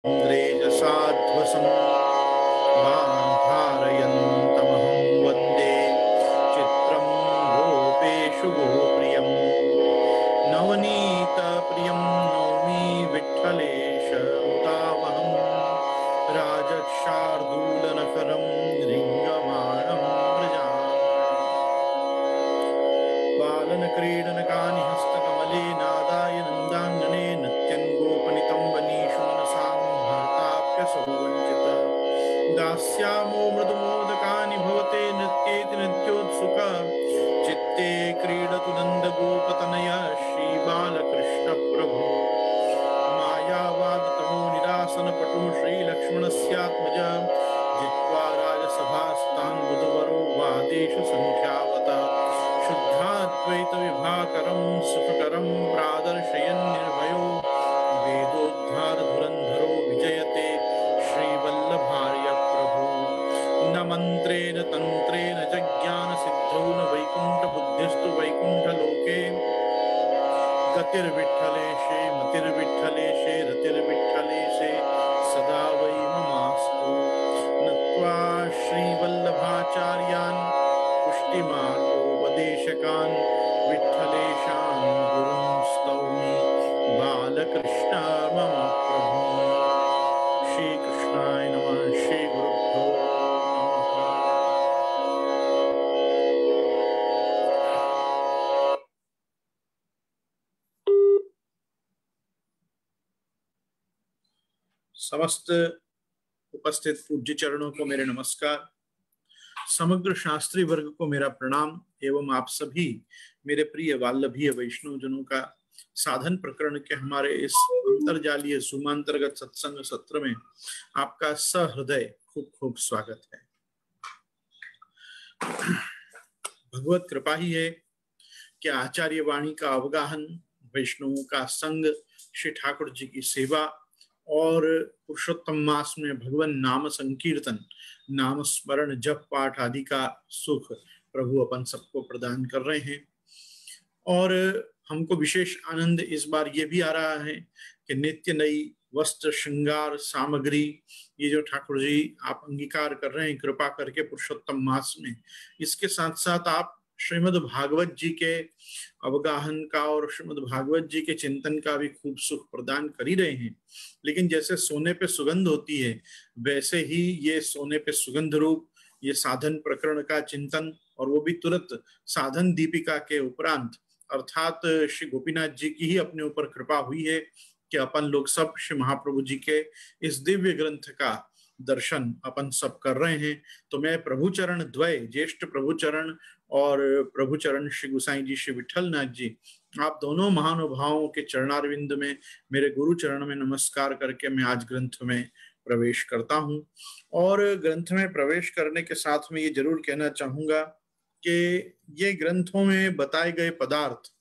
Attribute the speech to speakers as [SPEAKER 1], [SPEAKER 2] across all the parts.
[SPEAKER 1] इन्द्रेजसाध्वसं गान्धारयन्तमहं वन्दे चित्रं गोपेषु गोप्रियं नवनीतप्रियं नौमि विठ्ठलेश मुदावहं राजशार्दूलनखरं रिङ्गमाणं बालनक्रीडनकानि हस्तकमले नादाय नन्दाङ्गने नृत्यं गोपनीतं वनीषु मनसां भर्ताप्यसौ वञ्चितः दास्यामो मृदुमोदकानि भवते नृत्येति नित्योत्सुका चित्ते क्रीडतु नन्दगोपतनय श्रीबालकृष्णप्रभु मायावादतमो निरासनपटु श्रीलक्ष्मणस्यात्मज जित्वा राजसभास्तां बुधवरो वादेषु सङ्ख्यावतः शुद्धाद्वैतविभाकरं सुखकरं प्रादर्शयन् निर्भयो वेदोद्धारधुरन्धरो विजयते श्रीवल्लभार्य प्रभु न मन्त्रेण तन्त्रेण च ज्ञानसिद्धौ न वैकुण्ठबुद्धिस्तु वैकुण्ठलोके गतिर्विठ्ठलेशे मतिर्विठ्ठलेशे रतिर्विठ्ठलेशे सदा वै ममास्तु नत्वा श्रीवल्लभाचार्यान् पुष्टिमार्गोपदेशकान् विठ्ठलेशान् गुरुं स्तौमि बालकृष्ण मम प्रभु। श्री कृष्णाय नमः। श्री गुरुभ्यो नमः। समस्त उपस्थित पूज्य चरणों को मेरे नमस्कार। समग्र शास्त्री वर्ग को मेरा प्रणाम एवं आप सभी मेरे प्रिय वाल्लभीय वैष्णव जनों का साधन प्रकरण के हमारे इस अंतरजालीय सुमांतर्गत सत्संग सत्र में आपका सहृदय खूब खूब स्वागत है। भगवत कृपा ही है कि आचार्य वाणी का अवगाहन, वैष्णवों का संग, श्री ठाकुर जी की सेवा और पुरुषोत्तम मास में भगवान नाम संकीर्तन, नाम स्मरण, जप पाठ आदि का सुख प्रभु अपन सबको प्रदान कर रहे हैं। और हमको विशेष आनंद इस बार ये भी आ रहा है कि नित्य नई वस्त्र, श्रृंगार, सामग्री, ये जो ठाकुर जी आप अंगीकार कर रहे हैं कृपा करके पुरुषोत्तम मास में, इसके साथ साथ आप श्रीमद् भागवत जी के अवगाहन का और श्रीमद् भागवत जी के चिंतन का भी खूब सुख प्रदान कर ही रहे हैं। लेकिन जैसे सोने पे सुगंध होती है, वैसे ही ये सोने पे सुगंध रूप ये साधन प्रकरण का चिंतन, और वो भी तुरंत साधन दीपिका के उपरांत, अर्थात श्री गोपीनाथ जी की ही अपने ऊपर कृपा हुई है कि अपन लोग सब श्री महाप्रभु जी के इस दिव्य ग्रंथ का दर्शन अपन सब कर रहे हैं। तो मैं प्रभुचरण द्वय, ज्येष्ठ प्रभुचरण और प्रभुचरण श्री गुसाई जी, श्री विठलनाथ जी, आप दोनों महानुभावों के चरणारविंद में मेरे गुरु चरण में नमस्कार करके मैं आज ग्रंथ में प्रवेश करता हूं। और ग्रंथ में प्रवेश करने के साथ में ये जरूर कहना चाहूंगा कि ये ग्रंथों में बताए गए पदार्थ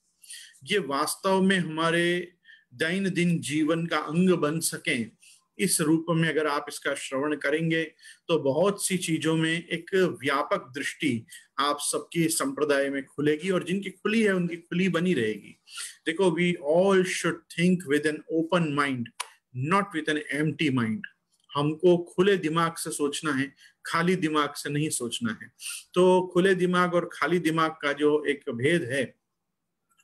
[SPEAKER 1] ये वास्तव में हमारे दैनंदिन जीवन का अंग बन सकें, इस रूप में अगर आप इसका श्रवण करेंगे तो बहुत सी चीजों में एक व्यापक दृष्टि आप सबकी संप्रदाय में खुलेगी, और जिनकी खुली है उनकी खुली बनी रहेगी। देखो, we all should think with an open mind, not with an empty mind. हमको खुले दिमाग से सोचना है, खाली दिमाग से नहीं सोचना है। तो खुले दिमाग और खाली दिमाग का जो एक भेद है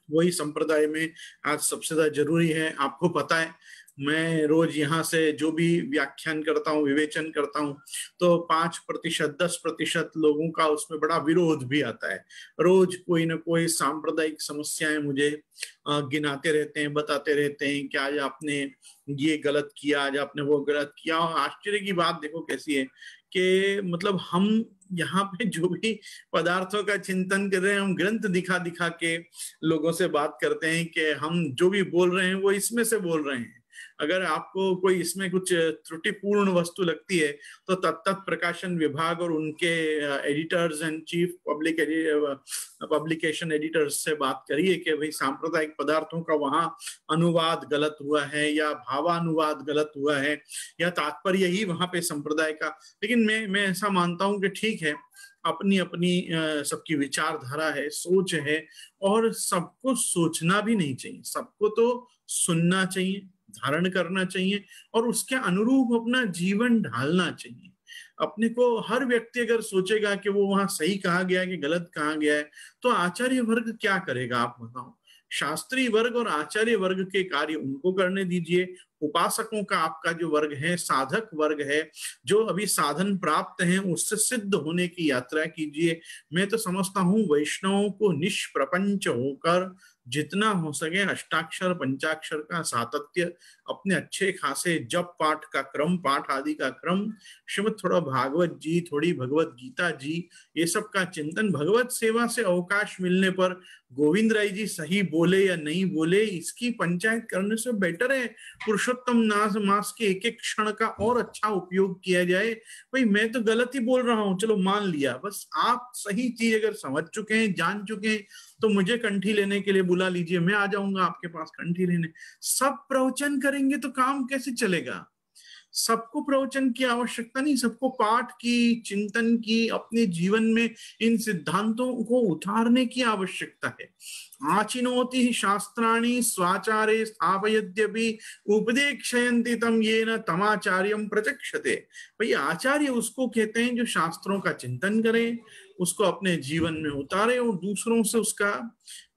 [SPEAKER 1] वही संप्रदाय में आज सबसे ज्यादा जरूरी है। आपको पता है, मैं रोज यहाँ से जो भी व्याख्यान करता हूँ, विवेचन करता हूँ, तो 5%, 10% लोगों का उसमें बड़ा विरोध भी आता है। रोज कोई ना कोई सांप्रदायिक समस्याएं मुझे गिनाते रहते हैं, बताते रहते हैं कि आज आपने ये गलत किया, आज आपने वो गलत किया। आश्चर्य की बात देखो कैसी है कि मतलब हम यहाँ पे जो भी पदार्थों का चिंतन कर रहे हैं, हम ग्रंथ दिखा दिखा के लोगों से बात करते हैं कि हम जो भी बोल रहे हैं वो इसमें से बोल रहे हैं। अगर आपको कोई इसमें कुछ त्रुटिपूर्ण वस्तु लगती है तो तत्त प्रकाशन विभाग और उनके editors and chief publication editors से बात करिए कि भाई सांप्रदायिक पदार्थों का वहां अनुवाद गलत हुआ है या भावानुवाद गलत हुआ है या तात्पर्य ही वहां पे संप्रदाय का। लेकिन मैं ऐसा मानता हूं कि ठीक है, अपनी अपनी सबकी विचारधारा है, सोच है, और सबको सोचना भी नहीं चाहिए, सबको तो सुनना चाहिए, धारण करना चाहिए और उसके अनुरूप अपना जीवन ढालना चाहिए। अपने को हर व्यक्ति अगर सोचेगा कि वो वहां सही कहा गया है कि गलत कहा गया है, तो आचार्य वर्ग क्या करेगा आप बताओ। शास्त्री वर्ग और आचार्य वर्ग के कार्य उनको करने दीजिए। उपासकों का आपका जो वर्ग है, साधक वर्ग है, जो अभी साधन प्राप्त हैं, उससे सिद्ध होने की यात्रा कीजिए। मैं तो समझता हूं वैष्णवों को निष्प्रपंच होकर जितना हो सके अष्टाक्षर पंचाक्षर का सातत्य, अपने अच्छे खासे जप पाठ का क्रम, पाठ आदि का क्रम, श्रीमद थोड़ा भागवत जी, थोड़ी भगवत गीता जी, ये सब का चिंतन, भगवत सेवा से अवकाश मिलने पर गोविंद राय जी सही बोले या नहीं बोले, इसकी पंचायत करने से बेटर है पुरुषोत्तम नाथ मास के एक एक क्षण का और अच्छा उपयोग किया जाए। भाई मैं तो गलत ही बोल रहा हूं, चलो मान लिया, बस आप सही चीज अगर समझ चुके हैं, जान चुके हैं, तो मुझे कंठी लेने के लिए बुला लीजिए, मैं आ जाऊंगा आपके पास कंठी लेने। सब प्रवचन करेंगे तो काम कैसे चलेगा। सबको प्रवचन की आवश्यकता नहीं, सबको पाठ की, चिंतन की, अपने जीवन में इन सिद्धांतों को उतारने की आवश्यकता है। आचिनोति शास्त्राणि स्वाचारे स्थापयद्यपि उपदेक्षयन्ति तम येन तमाचार्यम प्रचक्षते। भाई आचार्य उसको कहते हैं जो शास्त्रों का चिंतन करे, उसको अपने जीवन में उतारे और दूसरों से उसका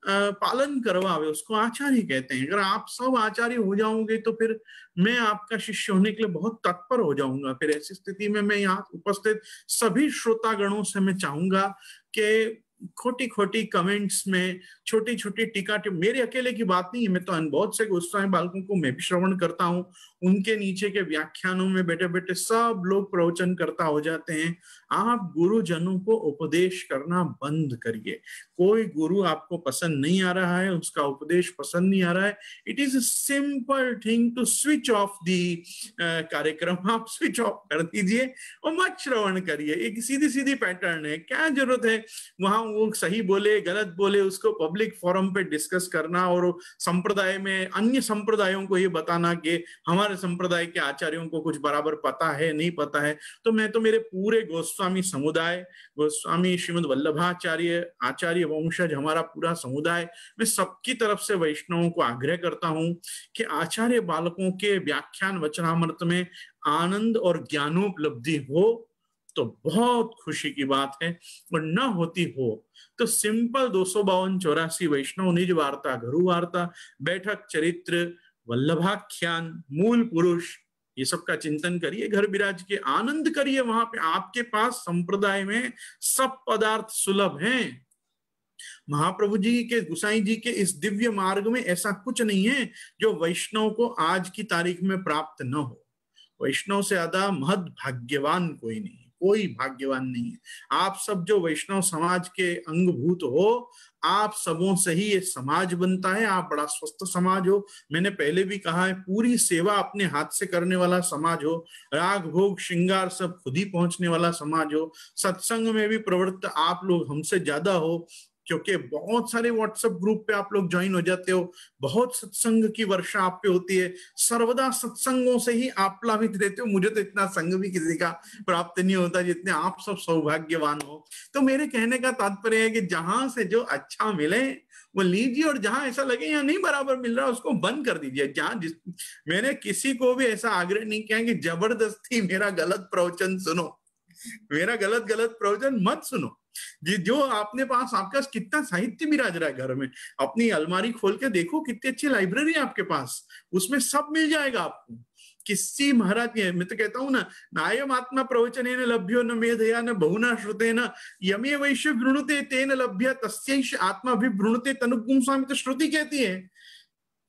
[SPEAKER 1] पालन करवावे, उसको आचार्य कहते हैं। अगर आप सब आचार्य हो जाओगे तो फिर मैं आपका शिष्य होने के लिए बहुत तत्पर हो जाऊंगा। फिर ऐसी स्थिति में मैं यहाँ उपस्थित सभी श्रोतागणों से मैं चाहूंगा कि खोटी खोटी कमेंट्स में, छोटी छोटी टीका, मेरे अकेले की बात नहीं है, मैं तो बहुत से गोस्वामी बालकों को मैं भी श्रवण करता हूँ, उनके नीचे के व्याख्यानों में बैठे बैठे सब लोग प्रवचन करता हो जाते हैं। आप गुरुजनों को उपदेश करना बंद करिए। कोई गुरु आपको पसंद नहीं आ रहा है, उसका उपदेश पसंद नहीं आ रहा है, it is a simple thing to switch off the कार्यक्रम। आप स्विच ऑफ कर दीजिए और मत श्रवण करिए। एक सीधी सीधी पैटर्न है, क्या जरूरत है वहां वो सही बोले गलत बोले उसको पब्लिक फोरम पे डिस्कस करना और संप्रदाय में अन्य संप्रदायों को ये बताना कि हमारे संप्रदाय के आचार्यों को कुछ बराबर पता है नहीं पता है। तो मैं तो मेरे पूरे गोस्वामी समुदाय, गोस्वामी श्रीमद वल्लभाचार्य आचार्य वंशज हमारा पूरा समुदाय, मैं सबकी तरफ से वैष्णवों को आग्रह करता हूं कि आचार्य बालकों के व्याख्यान वचनामृत में आनंद और ज्ञानोपलब्धि हो तो बहुत खुशी की बात है, और न होती हो तो सिंपल 252-84 वैष्णव निज वार्ता, गुरु वार्ता, बैठक चरित्र, वल्लभाख्यान, मूल पुरुष, ये सब का चिंतन करिए, घर विराज के आनंद करिए। वहां पे आपके पास संप्रदाय में सब पदार्थ सुलभ हैं। महाप्रभु जी के, गुसाई जी के इस दिव्य मार्ग में ऐसा कुछ नहीं है जो वैष्णव को आज की तारीख में प्राप्त न हो। वैष्णव से ज्यादा महद भाग्यवान कोई नहीं, कोई भाग्यवान नहीं है। आप सब जो वैष्णव समाज के अंगभूत हो, आप सबों से ही ये समाज बनता है। आप बड़ा स्वस्थ समाज हो। मैंने पहले भी कहा है, पूरी सेवा अपने हाथ से करने वाला समाज हो, राग भोग श्रृंगार सब खुद ही पहुंचने वाला समाज हो, सत्संग में भी प्रवृत्त आप लोग हमसे ज्यादा हो, क्योंकि बहुत सारे व्हाट्सएप ग्रुप पे आप लोग ज्वाइन हो जाते हो, बहुत सत्संग की वर्षा आप पे होती है, सर्वदा सत्संगों से ही आप प्लावित रहते हो। मुझे तो इतना संग भी किसी का प्राप्त नहीं होता जितने आप सब सौभाग्यवान हो। तो मेरे कहने का तात्पर्य है कि जहां से जो अच्छा मिले वो लीजिए, और जहां ऐसा लगे यहाँ नहीं बराबर मिल रहा उसको बंद कर दीजिए। मैंने किसी को भी ऐसा आग्रह नहीं किया कि जबरदस्ती मेरा गलत प्रवचन सुनो, मेरा गलत प्रवचन मत सुनो। जो आपने पास, आपका कितना साहित्य भी राज रहा है घर में, अपनी अलमारी खोल के देखो कितनी अच्छी लाइब्रेरी है आपके पास, उसमें सब मिल जाएगा आपको। किसी महाराज के, मैं तो कहता हूं ना, नायम आत्मा प्रवचन न लभ्यो न मेधया न बहुना श्रुते न यमे वैश्य वृणुते तेन लभ्य तस्यैष आत्मा भी वृणुते तनुगुम स्वामी। तो श्रुति कहती है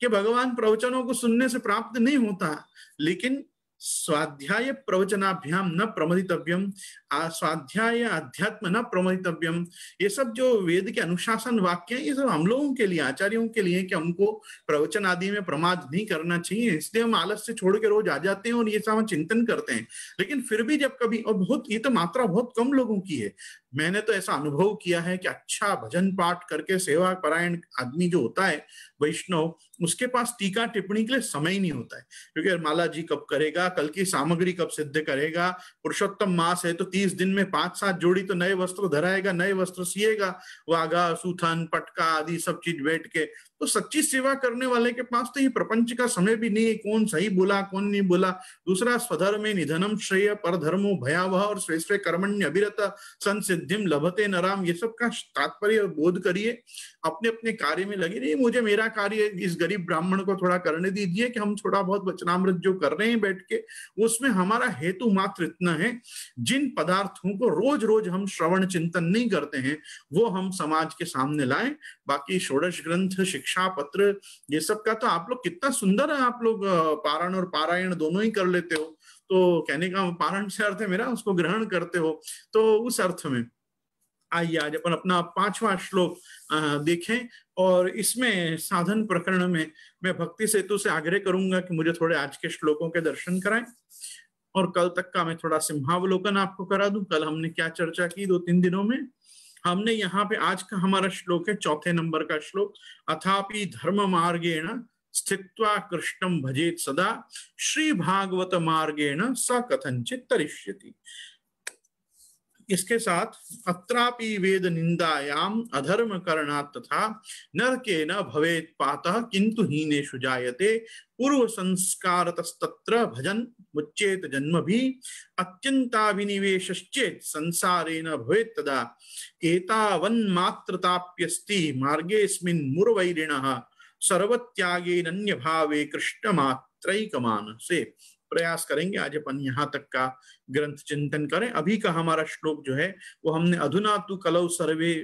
[SPEAKER 1] कि भगवान प्रवचनों को सुनने से प्राप्त नहीं होता, लेकिन स्वाध्याय प्रवचनाभ्याम न प्रमदितव्यम, स्वाध्याय अध्यात्म न प्रमदितव्यम। ये सब जो वेद के अनुशासन वाक्य हैं, ये सब हम लोगों के लिए, आचार्यों के लिए, कि हमको प्रवचन आदि में प्रमाद नहीं करना चाहिए। इसलिए हम आलस से छोड़ के रोज आ जाते हैं और ये सब हम चिंतन करते हैं। लेकिन फिर भी जब कभी, और बहुत, ये तो मात्रा बहुत कम लोगों की है, मैंने तो ऐसा अनुभव किया है कि अच्छा भजन पाठ करके सेवा परायण आदमी जो होता है वैष्णव, उसके पास टीका टिप्पणी के लिए समय ही नहीं होता है। क्योंकि माला जी कब करेगा, कल की सामग्री कब सिद्ध करेगा, पुरुषोत्तम मास है तो 30 दिन में 5-7 जोड़ी तो नए वस्त्र धराएगा, नए वस्त्र सिएगा, वागा सूथन पटका आदि सब चीज बैठ के तो सच्ची सेवा करने वाले के पास तो ये प्रपंच का समय भी नहीं है, कौन सही बोला कौन नहीं बोला। दूसरा, स्वधर्मे निधनम श्रेय परधर्मो भयावह और स्वे कर्मण्य अभिरत संसिद्धिम लभते नराम, ये सब का तात्पर्य बोध करिए, अपने अपने कार्य में लगे रहिए। मुझे मेरा कार्य इस गरीब ब्राह्मण को थोड़ा करने दीजिए कि हम थोड़ा बहुत वचनामृत जो कर रहे हैं बैठ के, उसमें हमारा हेतु मात्र इतना है, जिन पदार्थों को रोज रोज हम श्रवण चिंतन नहीं करते हैं वो हम समाज के सामने लाएं। बाकी षोडश ग्रंथ, शिक्षा पत्र, ये सब का तो आप लोग कितना सुंदर है, आप लोग पारण और पारायण दोनों ही कर लेते हो। तो कहने का पारण से अर्थ है मेरा उसको ग्रहण करते हो, तो उस अर्थ में आइए आज अपन अपना 5वां श्लोक देखें। और इसमें साधन प्रकरण में मैं भक्ति सेतु से आग्रह करूंगा कि मुझे थोड़े आज के श्लोकों के दर्शन कराएं, और कल तक का मैं थोड़ा सिंहावलोकन आपको करा दूं। कल हमने क्या चर्चा की 2-3 दिनों में, हमने यहाँ पे आज का हमारा श्लोक है 4 नंबर का श्लोक, अथापि धर्म मार्गेण स्थित्वा कृष्णं भजेत सदा श्री भागवत मार्गेण स कथंचित तरिष्यति। इसके साथ अत्रापि वेद निंदायाम अधर्म करणात् तथा नरके न भवेत् पातः किंतु हीनेषु जायते पूर्व संस्कारतस्तत्र भजन मुच्चेत जन्म भी अत्यंता विनिवेशश्चेत् संसारे न भवेत् तदा एतावन्मात्रताप्यस्ति मार्गेऽस्मिन् मुरवैरिणः सर्वत्यागेनन्य भावे कृष्ण मात्रैकमान से। प्रयास करेंगे आज अपन यहाँ तक का ग्रंथ चिंतन करें। अभी का हमारा श्लोक जो है वो हमने अधुना तु कलौ सर्वे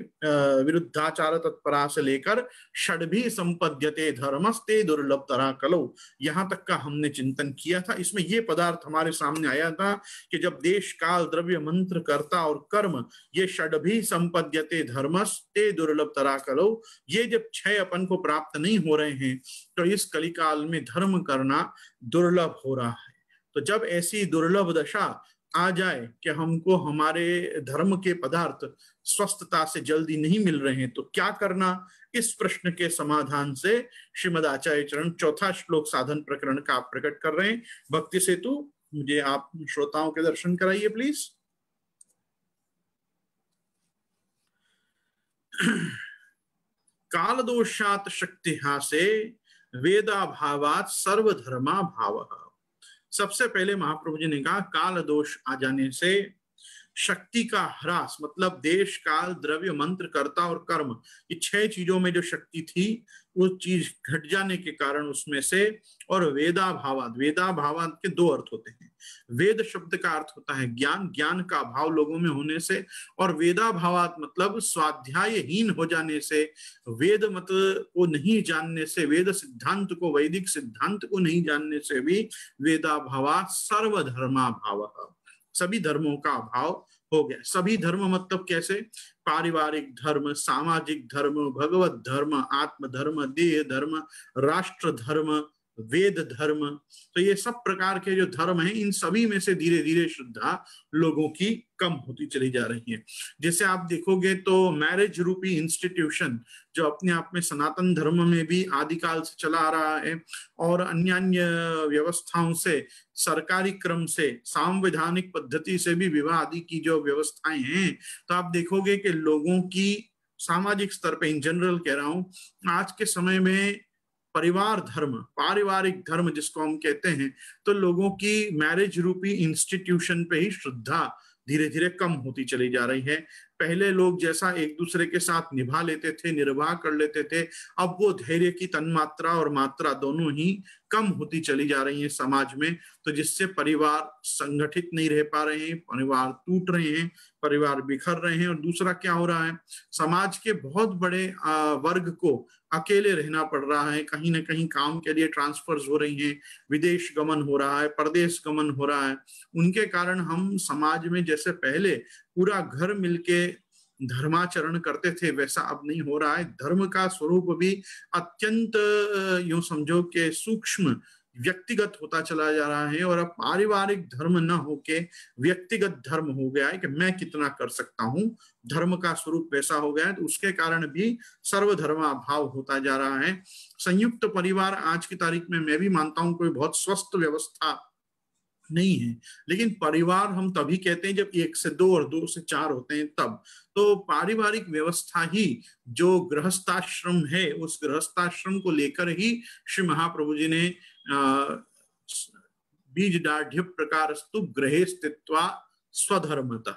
[SPEAKER 1] विरुद्धाचार तत्परा से लेकर षड्भी संपद्यते धर्मस्ते दुर्लभतरा कलौ, यहाँ तक का हमने चिंतन किया था। इसमें ये पदार्थ हमारे सामने आया था कि जब देश काल द्रव्य मंत्र कर्ता और कर्म ये षड्भी संपद्यते धर्मस्ते दुर्लभतरा कलौ, ये जब 6 अपन को प्राप्त नहीं हो रहे हैं तो इस कलिकाल में धर्म करना दुर्लभ हो रहा है। तो जब ऐसी दुर्लभ दशा आ जाए कि हमको हमारे धर्म के पदार्थ स्वस्थता से जल्दी नहीं मिल रहे हैं तो क्या करना, इस प्रश्न के समाधान से श्रीमद आचार्य चरण 4था श्लोक साधन प्रकरण का आप प्रकट कर रहे हैं। भक्ति सेतु मुझे आप श्रोताओं के दर्शन कराइए प्लीज। काल दोषात शक्तिहासे वेदा भावात सर्वधर्मा भावः। सबसे पहले महाप्रभु जी ने कहा काल दोष आ जाने से शक्ति का ह्रास, मतलब देश काल द्रव्य मंत्र कर्ता और कर्म, ये 6 चीजों में जो शक्ति थी वो चीज घट जाने के कारण उसमें से, और वेदा भावात के 2 अर्थ होते हैं। वेद शब्द का अर्थ होता है ज्ञान, ज्ञान का अभाव लोगों में होने से, और वेदा भावात मतलब स्वाध्यायहीन हो जाने से, वेद मत को नहीं जानने से, वेद सिद्धांत को, वैदिक सिद्धांत को नहीं जानने से भी वेदा भावात सर्वधर्मा भावः, सभी धर्मों का अभाव हो गया। सभी धर्म मतलब कैसे, पारिवारिक धर्म, सामाजिक धर्म, भगवत धर्म, आत्म धर्म, देह धर्म, राष्ट्र धर्म, वेद धर्म, तो ये सब प्रकार के जो धर्म हैं इन सभी में से धीरे धीरे श्रद्धा लोगों की कम होती चली जा रही है। जैसे आप देखोगे तो मैरिज रूपी इंस्टीट्यूशन जो अपने आप में सनातन धर्म में भी आदिकाल से चला आ रहा है, और अन्य अन्य व्यवस्थाओं से, सरकारी क्रम से, संवैधानिक पद्धति से भी विवाह आदि की जो व्यवस्थाएं हैं, तो आप देखोगे कि लोगों की सामाजिक स्तर पे इन जनरल कह रहा हूं, आज के समय में परिवार धर्म, पारिवारिक धर्म जिसको हम कहते हैं, तो लोगों की मैरिज रूपी इंस्टीट्यूशन पे ही श्रद्धा धीरे धीरे कम होती चली जा रही है। पहले लोग जैसा एक दूसरे के साथ निभा लेते थे, निर्वाह कर लेते थे, अब वो धैर्य की तन्मात्रा और मात्रा दोनों ही कम होती चली जा रही है समाज में, तो जिससे परिवार संगठित नहीं रह पा रहे हैं, परिवार टूट रहे हैं, परिवार बिखर रहे हैं। और दूसरा क्या हो रहा है, समाज के बहुत बड़े वर्ग को अकेले रहना पड़ रहा है, कहीं ना कहीं काम के लिए ट्रांसफर्स हो रही हैं, विदेश गमन हो रहा है, परदेश गमन हो रहा है। उनके कारण हम समाज में जैसे पहले पूरा घर मिलके धर्माचरण करते थे वैसा अब नहीं हो रहा है। धर्म का स्वरूप भी अत्यंत यूं समझो कि सूक्ष्म व्यक्तिगत होता चला जा रहा है, और अब पारिवारिक धर्म न होके व्यक्तिगत धर्म हो गया है कि मैं कितना कर सकता हूं, धर्म का स्वरूप वैसा हो गया है। तो उसके कारण भी सर्वधर्मा भाव होता जा रहा है। संयुक्त परिवार आज की तारीख में मैं भी मानता हूं कोई बहुत स्वस्थ व्यवस्था नहीं है। लेकिन परिवार हम तभी कहते हैं जब 1 से 2 और 2 से 4 होते हैं तब। तो पारिवारिक व्यवस्था ही जो गृहस्थाश्रम है, उस गृहस्थाश्रम को लेकर ही श्री महाप्रभु जी ने बीज दाढ़ प्रकारस्तु गृहे स्थित्वा स्वधर्मतः,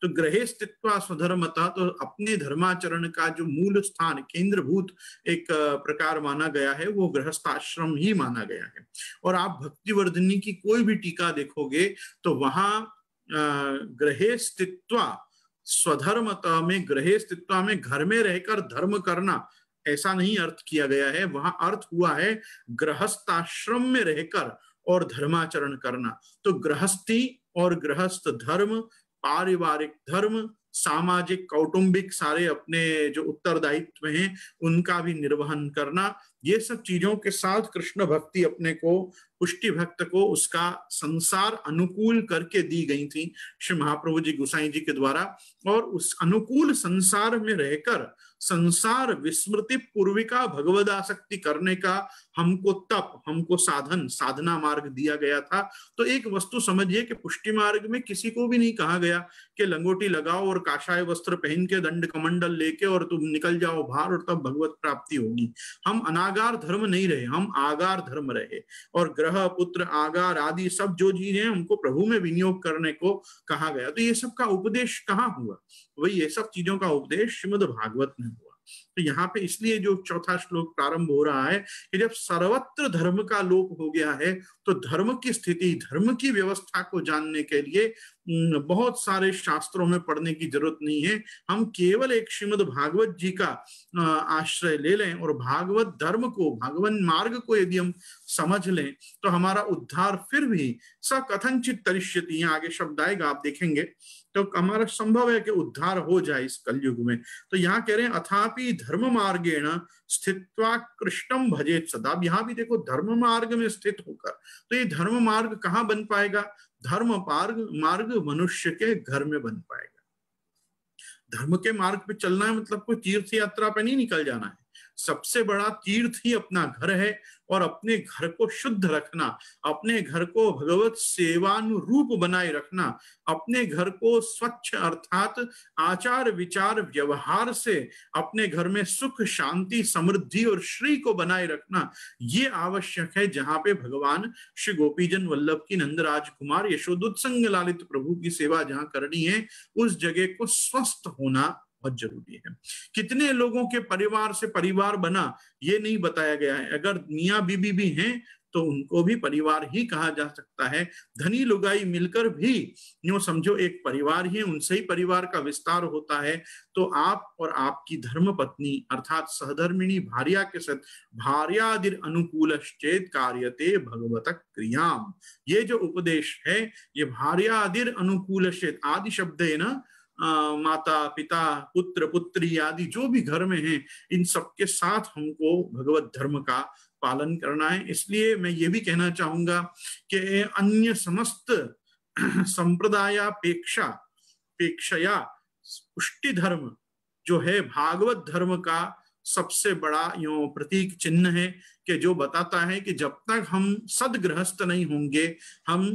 [SPEAKER 1] तो गृहे स्थित्वा स्वधर्मतः, तो अपने धर्माचरण का जो मूल स्थान केंद्रभूत एक प्रकार माना गया है वो गृहस्थाश्रम ही माना गया है। और आप भक्तिवर्धिनी की कोई भी टीका देखोगे तो वहां गृहे स्थित्वा स्वधर्मतः में, गृहे स्थित्वा में घर में रहकर धर्म करना ऐसा नहीं अर्थ किया गया है, वहां अर्थ हुआ है गृहस्थाश्रम में रहकर और धर्माचरण करना। तो गृहस्थी और गृहस्थ धर्म, पारिवारिक धर्म, सामाजिक कौटुंबिक सारे अपने जो उत्तरदायित्व हैं उनका भी निर्वहन करना, ये सब चीजों के साथ कृष्ण भक्ति अपने को, पुष्टि भक्त को उसका संसार अनुकूल करके दी गई थी श्री महाप्रभु जी गोसाई जी के द्वारा। और उस अनुकूल संसार में रहकर संसार विस्मृति पूर्विका भगवदासक्ति करने का हमको तप, हमको साधन, साधना मार्ग दिया गया था। तो एक वस्तु समझिए कि पुष्टि मार्ग में किसी को भी नहीं कहा गया कि लंगोटी लगाओ और काशाय वस्त्र पहन के दंड कमंडल लेके और तुम निकल जाओ बाहर और तब भगवत प्राप्ति होगी। हम अनागार धर्म नहीं रहे, हम आगार धर्म रहे। और ग्रह, पुत्र, आगार आदि सब जो चीजें हमको प्रभु में विनियोग करने को कहा गया। तो ये सब का उपदेश कहाँ हुआ? वही ये सब चीजों का उपदेश श्रीमद् भागवत में हुआ। तो यहाँ पे इसलिए जो चौथा श्लोक प्रारंभ हो रहा है कि जब सर्वत्र धर्म का लोप हो गया है तो धर्म की स्थिति, धर्म की व्यवस्था को जानने के लिए बहुत सारे शास्त्रों में पढ़ने की जरूरत नहीं है। हम केवल एक श्रीमद् भागवत जी का आश्रय ले लें और भागवत धर्म को, भागवत मार्ग को यदि हम समझ लें तो हमारा उद्धार फिर भी सकथनचित तरिष्यति, यहाँ आगे शब्द आएगा आप देखेंगे, तो हमारा संभव है कि उद्धार हो जाए इस कलयुग में। तो यहाँ कह रहे हैं अथापि धर्म मार्गेण स्थित्वा कृष्णम भजेत सदा। यहाँ भी देखो धर्म मार्ग में स्थित होकर, तो ये धर्म मार्ग कहाँ बन पाएगा? धर्म मार्ग मनुष्य के घर में बन पाएगा। धर्म के मार्ग पे चलना है मतलब कोई तीर्थ यात्रा पे नहीं निकल जाना है। सबसे बड़ा तीर्थ ही अपना घर है और अपने घर को शुद्ध रखना, अपने घर को भगवत सेवानुरूप बनाए रखना, अपने घर को स्वच्छ अर्थात आचार विचार व्यवहार से अपने घर में सुख शांति समृद्धि और श्री को बनाए रखना, ये आवश्यक है। जहां पे भगवान श्री गोपीजन वल्लभ की नंद राजकुमार यशोदोत्संग लालित प्रभु की सेवा जहां करनी है, उस जगह को स्वस्थ होना बहुत जरूरी है। कितने लोगों के परिवार से परिवार बना ये नहीं बताया गया है। अगर मियाँ बीबी भी हैं तो उनको भी परिवार ही कहा जा सकता है। धनी लुगाई मिलकर भी यूं समझो एक परिवार ही है, उनसे ही परिवार का विस्तार होता है। तो आप और आपकी धर्म पत्नी अर्थात सहधर्मिणी भार्या के साथ भार्यादिर अनुकूलश्चेत कार्यते भगवत क्रियाम, ये जो उपदेश है ये भार्यादिर अनुकूलश्चेत, आदि शब्द है ना, माता पिता पुत्र पुत्री आदि जो भी घर में हैं इन सबके साथ हमको भगवत धर्म का पालन करना है। इसलिए मैं ये भी कहना चाहूंगा कि अन्य समस्त संप्रदायापेक्षया पुष्टि धर्म जो है भागवत धर्म का सबसे बड़ा यो प्रतीक चिन्ह है कि जो बताता है कि जब तक हम सदगृहस्थ नहीं होंगे हम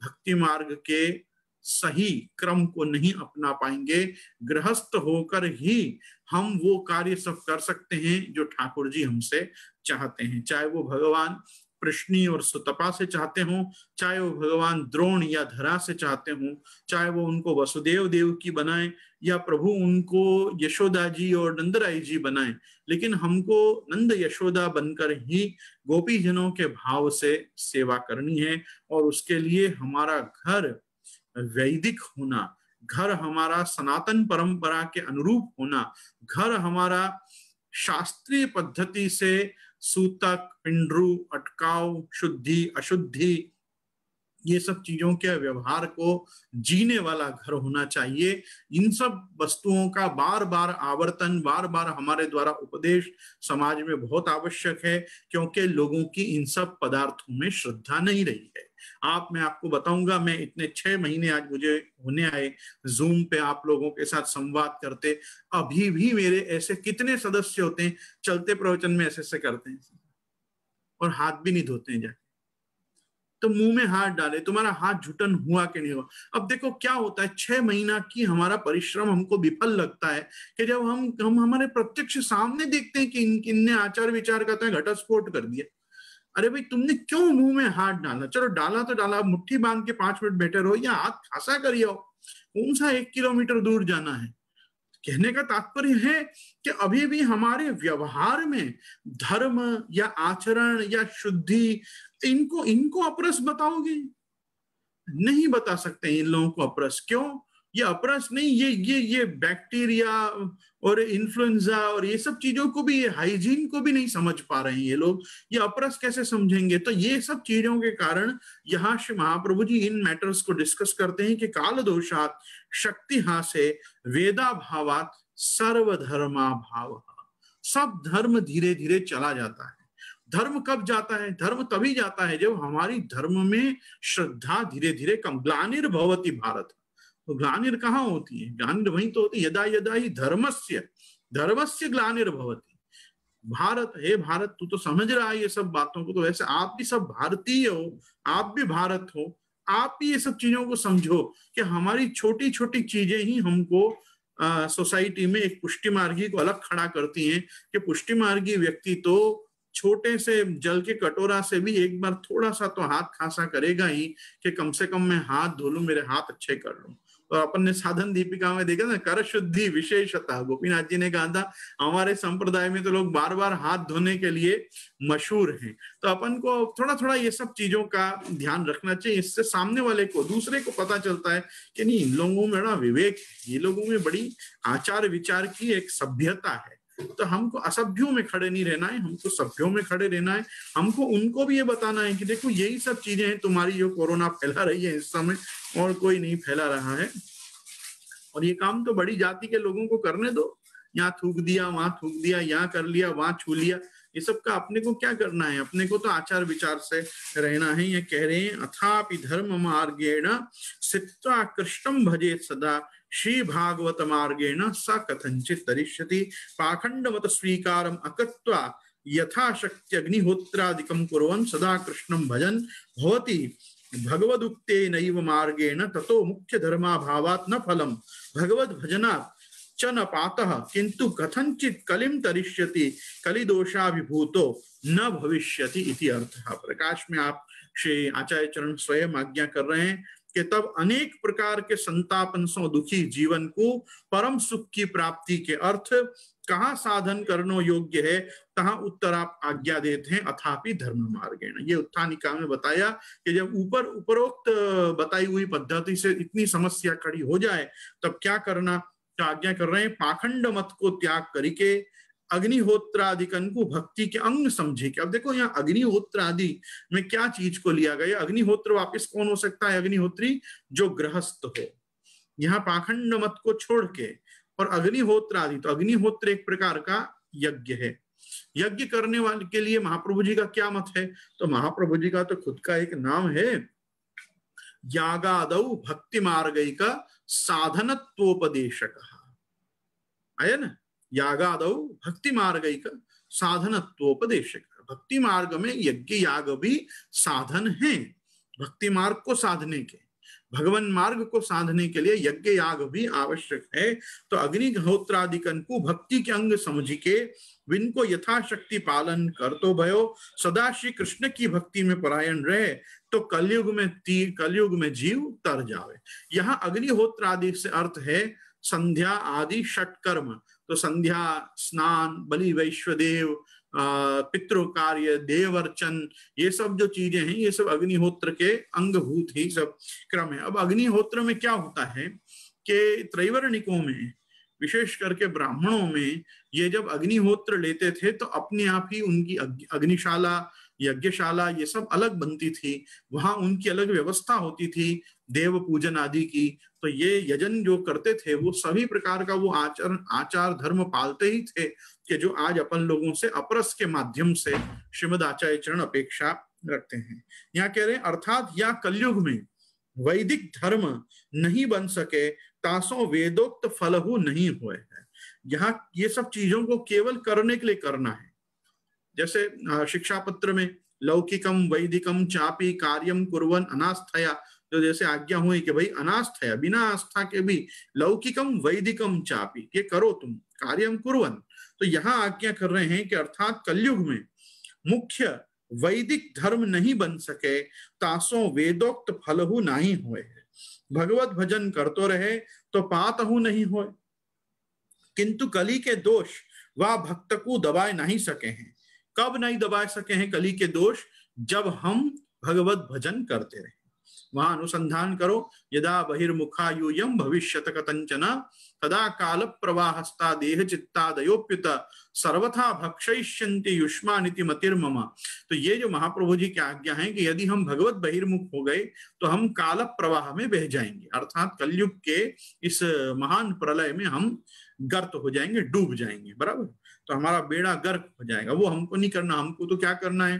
[SPEAKER 1] भक्ति मार्ग के सही क्रम को नहीं अपना पाएंगे। गृहस्थ होकर ही हम वो कार्य सब कर सकते हैं जो ठाकुर जी हमसे चाहते हैं, चाहे वो भगवान प्रश्नी और सुतपा से चाहते हों, चाहे वो भगवान द्रोण या धरा से चाहते हों, चाहे वो उनको वसुदेव देव की बनाए या प्रभु उनको यशोदा जी और नंदराई जी बनाए। लेकिन हमको नंद यशोदा बनकर ही गोपी जनों के भाव से सेवा करनी है। और उसके लिए हमारा घर वैदिक होना, घर हमारा सनातन परंपरा के अनुरूप होना, घर हमारा शास्त्रीय पद्धति से सूतक पिंडरू अटकाव शुद्धि अशुद्धि ये सब चीजों के व्यवहार को जीने वाला घर होना चाहिए। इन सब वस्तुओं का बार बार आवर्तन, बार बार हमारे द्वारा उपदेश समाज में बहुत आवश्यक है, क्योंकि लोगों की इन सब पदार्थों में श्रद्धा नहीं रही है। मैं आपको बताऊंगा, मैं इतने 6 महीने आज मुझे होने आए जूम पे आप लोगों के साथ संवाद करते, अभी भी मेरे ऐसे कितने सदस्य होते हैं चलते प्रवचन में ऐसे करते हैं और हाथ भी नहीं धोते हैं जाके। तो मुंह में हाथ डाले, तुम्हारा हाथ झुटन हुआ कि नहीं हुआ। अब देखो क्या होता है, 6 महीना की हमारा परिश्रम हमको विफल लगता है कि जब हम हमारे प्रत्यक्ष सामने देखते हैं कि इनने आचार विचार करते हैं, घटस्फोट कर दिया। अरे भाई तुमने क्यों मुंह में हाथ डाला? चलो डाला तो डाला, मुट्ठी बांध के 5 मिनट बैठे रहो या हाथ खासा करिए, कौन सा 1 किलोमीटर दूर जाना है। कहने का तात्पर्य है कि अभी भी हमारे व्यवहार में धर्म या आचरण या शुद्धि, इनको इनको अपरस बताओगे? नहीं बता सकते इन लोगों को अपरस। क्यों? ये अपरस नहीं, ये बैक्टीरिया और इन्फ्लुएंजा और ये सब चीजों को भी, ये हाइजीन को भी नहीं समझ पा रहे हैं ये लोग। ये अपरस कैसे समझेंगे? तो ये सब चीजों के कारण यहाँ श्री महाप्रभु जी इन मैटर्स को डिस्कस करते हैं कि काल दोषात शक्ति हासे वेदा भावात सर्वधर्मा भाव। सब धर्म धीरे धीरे चला जाता है। धर्म कब जाता है? धर्म तभी जाता है जब हमारी धर्म में श्रद्धा धीरे धीरे कम। ग्लानिर्भवति भारत, तो ग्लानिर कहाँ होती है? ग्लानिर वहीं तो होती है यदा यदा ही धर्मस्य ग्लानिर्भवति। भारत, हे भारत, तू तो समझ रहा है ये सब बातों को, तो वैसे आप भी सब भारतीय हो, आप भी भारत हो, आप भी ये सब चीजों को समझो कि हमारी छोटी छोटी चीजें ही हमको सोसाइटी में एक पुष्टि मार्गी को अलग खड़ा करती हैं। कि पुष्टि मार्गी व्यक्ति तो छोटे से जल के कटोरा से भी एक बार थोड़ा सा तो हाथ खासा करेगा ही कि कम से कम मैं हाथ धो लूं, मेरे हाथ अच्छे कर लूं। और अपन ने साधन दीपिका में देखा ना, कर शुद्धि विशेषता, गोपीनाथ जी ने कहा था हमारे संप्रदाय में तो लोग बार बार हाथ धोने के लिए मशहूर हैं। तो अपन को थोड़ा थोड़ा ये सब चीजों का ध्यान रखना चाहिए। इससे सामने वाले को, दूसरे को पता चलता है कि नहीं, इन लोगों में बड़ा विवेक है, ये लोगों में बड़ी आचार विचार की एक सभ्यता है। तो हमको असभ्यों में खड़े नहीं रहना है, हमको सभ्यों में खड़े रहना है। हमको उनको भी ये बताना है कि देखो यही सब चीजें हैं तुम्हारी जो कोरोना फैला रही है इस समय, और कोई नहीं फैला रहा है। और ये काम तो बड़ी जाति के लोगों को करने दो। यहाँ थूक दिया, वहां थूक दिया, यहाँ कर लिया, वहां छू लिया, ये सब का अपने को क्या करना है? अपने को तो आचार विचार से रहना है। ये कह रहे हैं अथापि धर्म मार्गेण सित्वा कृष्णं भजे सदा श्री भागवत मार्गेण स कथंचित तरिष्यति पाखंडमत स्वीकारम अकृत्वा यथाशक्ति अग्निहोत्रादिकं कुर्वन् सदा कृष्णं भजन् भवति भगवदुक्ते नैव मार्गेण ततो मुख्य धर्मा भावात् न फलम भगवद भजनात् च न पातः किंतु कथंचित कलिम तरिष्यति कलिदोषाभिभूतो न भविष्यति इति अर्थः। प्रकाश में आप श्री आचार्य चरण स्वयं आज्ञा कर रहे हैं कि तब अनेक प्रकार के संतापन से दुखी जीवन को परम सुख की प्राप्ति के अर्थ कहाँ साधन करनो योग्य है, तहाँ उत्तर आप आज्ञा देते हैं अथापि धर्म मार्गेण। ये उत्थानिका में बताया कि जब ऊपर उपरोक्त बताई हुई पद्धति से इतनी समस्या खड़ी हो जाए तब क्या करना, तो आज्ञा कर रहे हैं पाखंड मत को त्याग करके अग्निहोत्रादिकन को भक्ति के अंग समझे। कि अब देखो यहाँ अग्निहोत्र आदि में क्या चीज को लिया गया? अग्निहोत्र वापस कौन हो सकता है? अग्निहोत्री जो गृहस्थ हो। यहाँ पाखंड मत को छोड़ के और अग्निहोत्र आदि, तो अग्निहोत्र एक प्रकार का यज्ञ है। यज्ञ करने वाले के लिए महाप्रभु जी का क्या मत है? तो महाप्रभु जी का तो खुद का एक नाम है, यागादौ भक्ति मार्गैक साधनत्वोपदेशक है ना। यागादौ भक्ति मार्गैक साधनत्वोपदेशक, भक्ति मार्ग में यज्ञ याग भी साधन है। भक्ति मार्ग को साधने के, भगवान मार्ग को साधने के लिए यज्ञ याग भी आवश्यक है। तो अग्निहोत्रादिकन को भक्ति के अंग समझ के विनको यथाशक्ति पालन कर तो भयो सदा श्री कृष्ण की भक्ति में परायण रहे, तो कलयुग में जीव तर जावे। यहाँ अग्निहोत्र आदि से अर्थ है संध्या आदि षट कर्म। तो संध्या, स्नान, बलि वैश्वदेव, पितृ कार्य, देव अर्चन, ये सब जो चीजें हैं ये सब अग्निहोत्र के अंगभूत ही सब क्रम है। अब अग्निहोत्र में क्या होता है कि त्रैवर्णिकों में, विशेष करके ब्राह्मणों में, ये जब अग्निहोत्र लेते थे तो अपने आप ही उनकी अग्निशाला, यज्ञशाला ये सब अलग बनती थी, वहां उनकी अलग व्यवस्था होती थी देव पूजन आदि की। तो ये यजन जो करते थे वो सभी प्रकार का वो आचार धर्म पालते ही थे कि जो आज अपन लोगों से अपरस के माध्यम से श्रीमद आचार्य चरण अपेक्षा रखते हैं। यहाँ कह रहे हैं अर्थात या कलयुग में वैदिक धर्म नहीं बन सके तासो वेदोक्त फलहु नहीं हुए है। यहाँ ये सब चीजों को केवल करने के लिए करना है। जैसे शिक्षा पत्र में लौकिकम वैदिकम चापी कार्यम कुर्वन् अनास्थया, तो जैसे आज्ञा हुई कि भाई अनास्थया, बिना आस्था के भी, लौकिकम वैदिकम चापी, ये करो तुम, कार्यम कुर्वन्। तो यहाँ आज्ञा कर रहे हैं कि अर्थात कलयुग में मुख्य वैदिक धर्म नहीं बन सके, तासो वेदोक्त फलहु नहीं होए, भगवत भजन करतो रहे तो पातहु नहीं होए, किंतु कली के दोष वह भक्त को दबाए नहीं सके हैं। कब नहीं दबा सके हैं कली के दोष? जब हम भगवत भजन करते रहे। वहां अनुसंधान करो, यदा बहिर्मुखा यूयम भविष्यत कतंचन तदा काल प्रवाहस्ता देह चित्तादयोप्युत सर्वथा भक्षयिष्यन्ति युष्मानिति मतिर्मम। तो ये जो महाप्रभु जी की आज्ञा है कि यदि हम भगवत बहिर्मुख हो गए तो हम काल प्रवाह में बह जाएंगे, अर्थात कलयुग के इस महान प्रलय में हम गर्त हो जाएंगे, डूब जाएंगे, बराबर। तो हमारा बेड़ा गर्क हो जाएगा, वो हमको नहीं करना। हमको तो क्या करना है?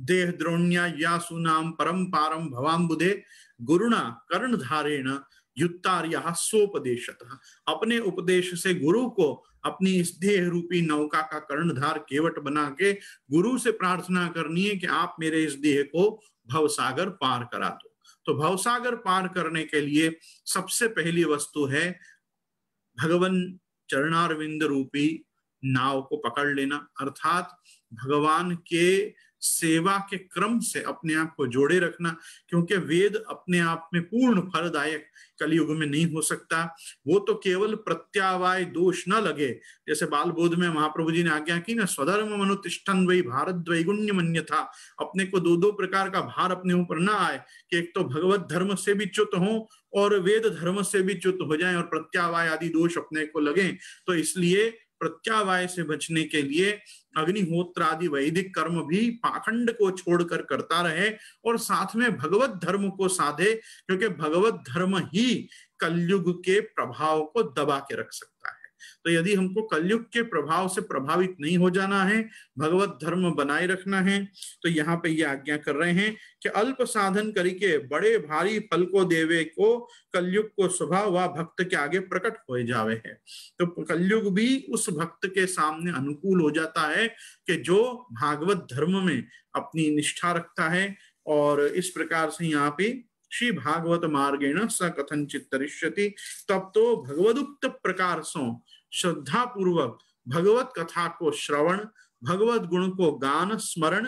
[SPEAKER 1] देह द्रोण्या यासु नाम परम पारम भवाम्बुधे गुरुणा कर्णधारेण युक्तार्यः सोपदेशतः। अपने उपदेश से गुरु को अपनी इस देह रूपी नौका का कर्णधार केवट बना के गुरु से प्रार्थना करनी है कि आप मेरे इस देह को भवसागर पार करा दो। तो भवसागर पार करने के लिए सबसे पहली वस्तु है भगवान चरणारविंद रूपी नाव को पकड़ लेना, अर्थात भगवान के सेवा के क्रम से अपने आप को जोड़े रखना, क्योंकि वेद अपने आप में पूर्ण फलदायक कलयुग में नहीं हो सकता। वो तो केवल प्रत्यावाय दोष न लगे, जैसे बाल बोध में महाप्रभु जी ने आज्ञा की ना, स्वधर्म मनुतिष्ठन वही भारत द्वैगुण्य मन्यथा, अपने को दो दो प्रकार का भार अपने ऊपर ना आए कि एक तो भगवत धर्म से भी च्युत हो और वेद धर्म से भी च्युत हो जाए और प्रत्यावाय आदि दोष अपने को लगे। तो इसलिए प्रत्यावाय से बचने के लिए अग्निहोत्र आदि वैदिक कर्म भी पाखंड को छोड़कर करता रहे और साथ में भगवत धर्म को साधे, क्योंकि भगवत धर्म ही कलयुग के प्रभाव को दबा के रख सकता है। तो यदि हमको कलयुग के प्रभाव से प्रभावित नहीं हो जाना है, भगवत धर्म बनाए रखना है, तो यहाँ पे ये आज्ञा कर रहे हैं कि अल्प साधन करके बड़े भारी फल को देवे को कलयुग को स्वभाव व भक्त के आगे प्रकट हो जावे है। तो कलयुग भी उस भक्त के सामने अनुकूल हो जाता है कि जो भागवत धर्म में अपनी निष्ठा रखता है। और इस प्रकार से यहाँ पे श्री भागवत मार्गेण स कथनचित तरिष्यति, तब तो भगवदुक्त प्रकार से श्रद्धा पूर्वक भगवत कथा को श्रवण, भगवत गुण को गान स्मरण,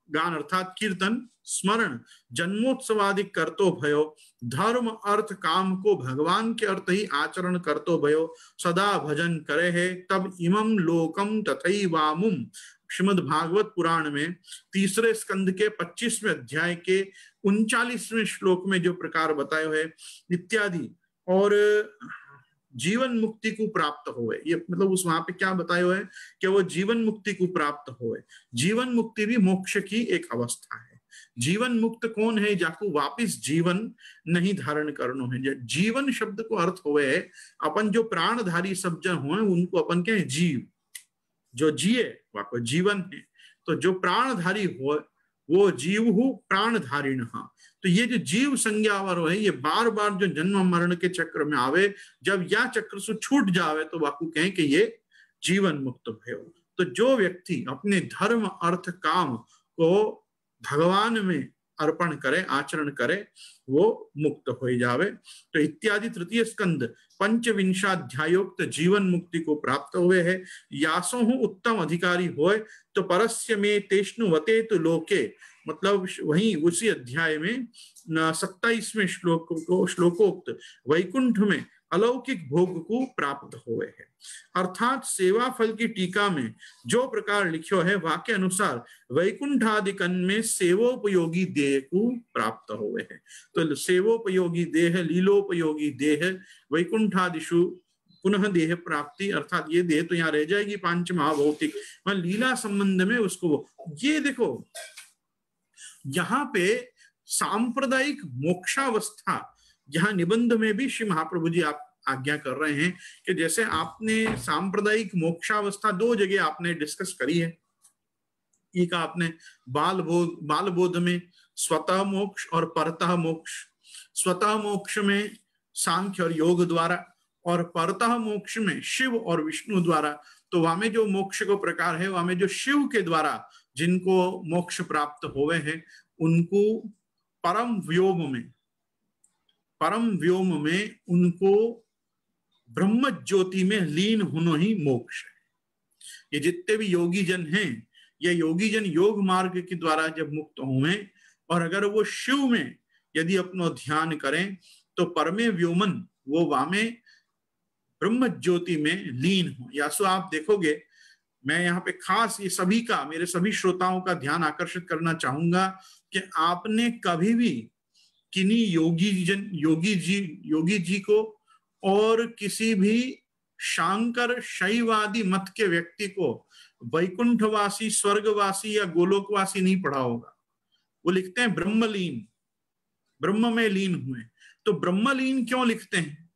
[SPEAKER 1] गान अर्थात कीर्तन, स्मरण, जन्मोत्सवादि करतो भयो, धर्म अर्थ काम को भगवान के अर्थ ही आचरण करतो भयो, सदा भजन करे है, तब इमं लोकम तथैवामुम। श्रीमद् भागवत पुराण में तीसरे स्कंद के 25वें अध्याय के 39वें श्लोक में जो प्रकार बताए हुए इत्यादि, और जीवन मुक्ति को प्राप्त होए, ये मतलब उस वहां पे क्या बताए हुए कि वो जीवन मुक्ति को प्राप्त होए। जीवन मुक्ति भी मोक्ष की एक अवस्था है। जीवन मुक्त कौन है? जाको वापिस जीवन नहीं धारण करनो है। जीवन शब्द को अर्थ होए अपन जो प्राणधारी सब जन हो उनको अपन क्या है? जीव। जो जिए वाको जीवन है। तो जो प्राणधारी हो वो जीव हो प्राणधारिण। तो ये जो जीव संज्ञावर है ये बार बार जो जन्म मरण के चक्र में आवे, जब यह चक्र से छूट जावे तो वाकु कहें कि ये जीवन मुक्त भयो। तो जो व्यक्ति अपने धर्म अर्थ काम को भगवान में अर्पण करे, आचरण करे, वो मुक्त हो जावे। तो इत्यादि तृतीय स्कंद 25वाध्यायोक्त जीवन मुक्ति को प्राप्त हुए है। यासो उत्तम अधिकारी होए तो परस्य में तेष्णुवते तो लोके, मतलब वही उसी अध्याय में 27वें श्लोकोक्त वैकुंठ में अलौकिक भोग को प्राप्त हुए है। अर्थात सेवा फल की टीका में जो प्रकार लिखो है वाक्य अनुसार वैकुंठादिकन में सेवोपयोगी देह को प्राप्त हुए है। तो सेवोपयोगी देह, लीलोपयोगी देह, वैकुंठादिशु पुनः देह प्राप्ति, अर्थात ये देह तो यहाँ रह जाएगी पांच महाभौतिक, मैं लीला संबंध में उसको ये देखो यहाँ पे सांप्रदायिक मोक्षावस्था, यहाँ निबंध में भी श्री महाप्रभु जी आप आज्ञा कर रहे हैं कि जैसे आपने सांप्रदायिक मोक्षावस्था दो जगह आपने डिस्कस करी है। एक आपने बाल बोध में स्वतः मोक्ष और परतः मोक्ष। स्वतः मोक्ष में सांख्य और योग द्वारा और परतः मोक्ष में शिव और विष्णु द्वारा। तो वहां में जो मोक्ष को प्रकार है वहां में जो शिव के द्वारा जिनको मोक्ष प्राप्त होवे है उनको परम व्योम में उनको ब्रह्म ज्योति में लीन होना ही मोक्ष है। ये जितने भी योगी जन हैं, ये योगी जन योग मार्ग के द्वारा जब मुक्त हुए और अगर वो शिव में यदि अपना ध्यान करें तो परमे व्योमन वो वामे ब्रह्म ज्योति में लीन हो। या सो आप देखोगे, मैं यहाँ पे खास ये सभी का, मेरे सभी श्रोताओं का ध्यान आकर्षित करना चाहूंगा कि आपने कभी भी किन्हीं योगी जी को और किसी भी शांकर शैवादी मत के व्यक्ति को वैकुंठवासी, स्वर्गवासी या गोलोकवासी नहीं पढ़ा होगा। वो लिखते हैं ब्रह्मलीन, ब्रह्म में लीन हुए। तो ब्रह्मलीन क्यों लिखते हैं?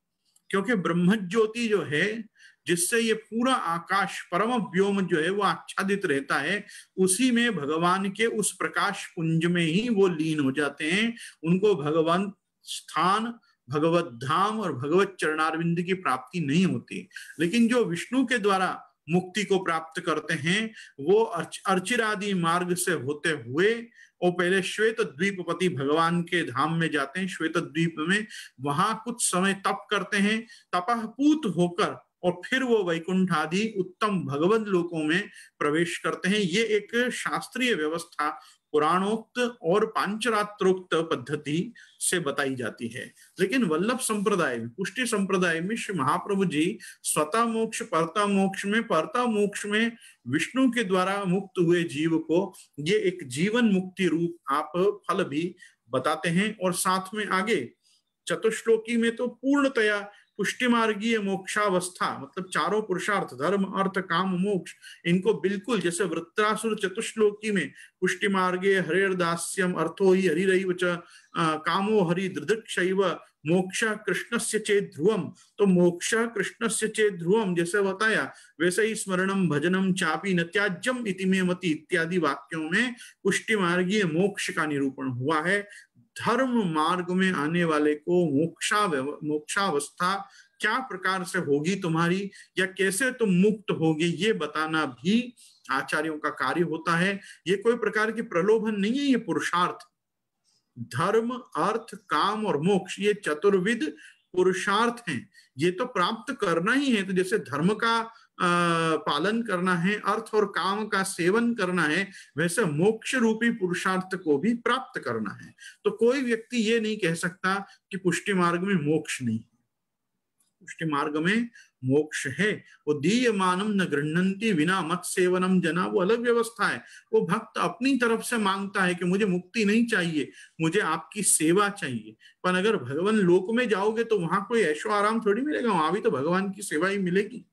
[SPEAKER 1] क्योंकि ब्रह्म ज्योति जो है, जिससे ये पूरा आकाश परम व्योम जो है वो आच्छादित रहता है, उसी में भगवान के उस प्रकाश पुंज में ही वो लीन हो जाते हैं। उनको भगवान स्थान, भगवत धाम और भगवत चरणारविंद की प्राप्ति नहीं होती। लेकिन जो विष्णु के द्वारा मुक्ति को प्राप्त करते हैं वो अर्चिरादि मार्ग से होते हुए वो पहले श्वेत द्वीपपति भगवान के धाम में जाते हैं। श्वेत द्वीप में वहां कुछ समय तप करते हैं, तपःपूत होकर और फिर वो वैकुंठ आदि उत्तम भगवत लोकों में प्रवेश करते हैं। ये एक शास्त्रीय व्यवस्था पुराणोक्त और पांचरात्रोक्त पद्धति से बताई जाती है। लेकिन वल्लभ संप्रदाय में, पुष्टि संप्रदाय में श्री महाप्रभु जी स्वतः मोक्ष, परता मोक्ष में विष्णु के द्वारा मुक्त हुए जीव को ये एक जीवन मुक्ति रूप आप फल भी बताते हैं। और साथ में आगे चतुश्लोकी में तो पूर्णतया पुष्टि मार्गीय मोक्षावस्था, मतलब चारों पुरुषार्थ धर्म अर्थ काम मोक्ष, इनको बिल्कुल जैसे वृत्रासुर चतुश्लोकी में पुष्टि मार्गे हरिर्दास्यम अर्थो ही हरिरैव च कामो हरि दृदृक्षैव मोक्ष कृष्णस्य चेत् ध्रुवम। तो मोक्ष कृष्णस्य चेत् ध्रुवम जैसे बताया, वैसे ही स्मरणम भजनम चापि न त्याज्यम इति मे मति इत्यादि वाक्यों में पुष्टि मार्गीय मोक्ष का निरूपण हुआ है। धर्म मार्ग में आने वाले को मोक्षावस्था क्या प्रकार से होगी तुम्हारी, या कैसे तुम मुक्त होगे, ये बताना भी आचार्यों का कार्य होता है। ये कोई प्रकार की प्रलोभन नहीं है, ये पुरुषार्थ, धर्म अर्थ काम और मोक्ष, ये चतुर्विध पुरुषार्थ हैं। ये तो प्राप्त करना ही है। तो जैसे धर्म का पालन करना है, अर्थ और काम का सेवन करना है, वैसे मोक्ष रूपी पुरुषार्थ को भी प्राप्त करना है। तो कोई व्यक्ति ये नहीं कह सकता कि पुष्टि मार्ग में मोक्ष नहीं है। पुष्टि मार्ग में मोक्ष है। वो दीयमानम न गृह्णन्ति विना मत सेवनम जना, वो अलग व्यवस्था है। वो भक्त अपनी तरफ से मांगता है कि मुझे मुक्ति नहीं चाहिए, मुझे आपकी सेवा चाहिए। पर अगर भगवान लोक में जाओगे तो वहां कोई ऐशो आराम थोड़ी मिलेगा, वहां भी तो भगवान की सेवा ही मिलेगी।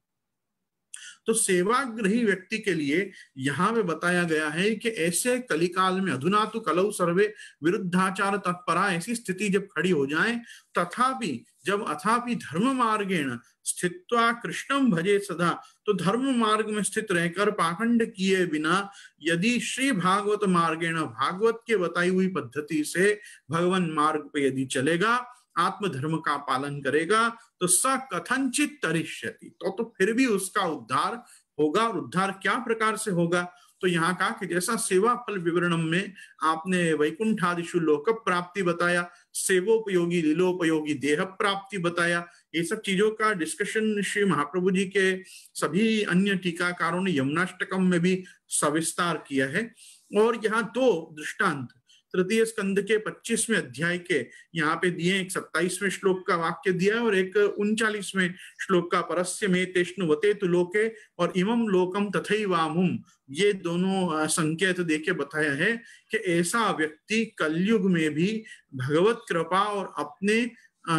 [SPEAKER 1] तो सेवाग्रही व्यक्ति के लिए यहाँ पे बताया गया है कि ऐसे कलिकाल में अधुना तो कलौ सर्वे विरुद्धाचार तत्परा, ऐसी स्थिति जब खड़ी हो जाए, अथापि धर्म मार्गेण स्थित्वा कृष्णम भजे सदा, तो धर्म मार्ग में स्थित रहकर पाखंड किए बिना यदि श्री भागवत मार्गेण, भागवत के बताई हुई पद्धति से भगवान मार्ग पे यदि चलेगा, आत्मधर्म का पालन करेगा, तो स कथनचित तरिष्यति, तो फिर भी उसका उद्धार होगा। और उद्धार क्या प्रकार से होगा? तो यहाँ कहा कि जैसा सेवा फल विवरणम में आपने वैकुंठादिशु लोक प्राप्ति बताया, सेवोपयोगी लीलोपयोगी देह प्राप्ति बताया, ये सब चीजों का डिस्कशन श्री महाप्रभु जी के सभी अन्य टीकाकारों ने यमुनाष्टकम में भी सविस्तार किया है। और यहाँ दो दृष्टांत तृतीय स्कंद के 25वें अध्याय के यहाँ पे दिए, एक 27वें श्लोक का वाक्य दिया और एक 39वें श्लोक का परस्य में तेष्णुवते तु लोके और इमं लोकम तथैवामुम, ये दोनों संकेत देके बताया है कि ऐसा व्यक्ति कलयुग में भी भगवत कृपा और अपने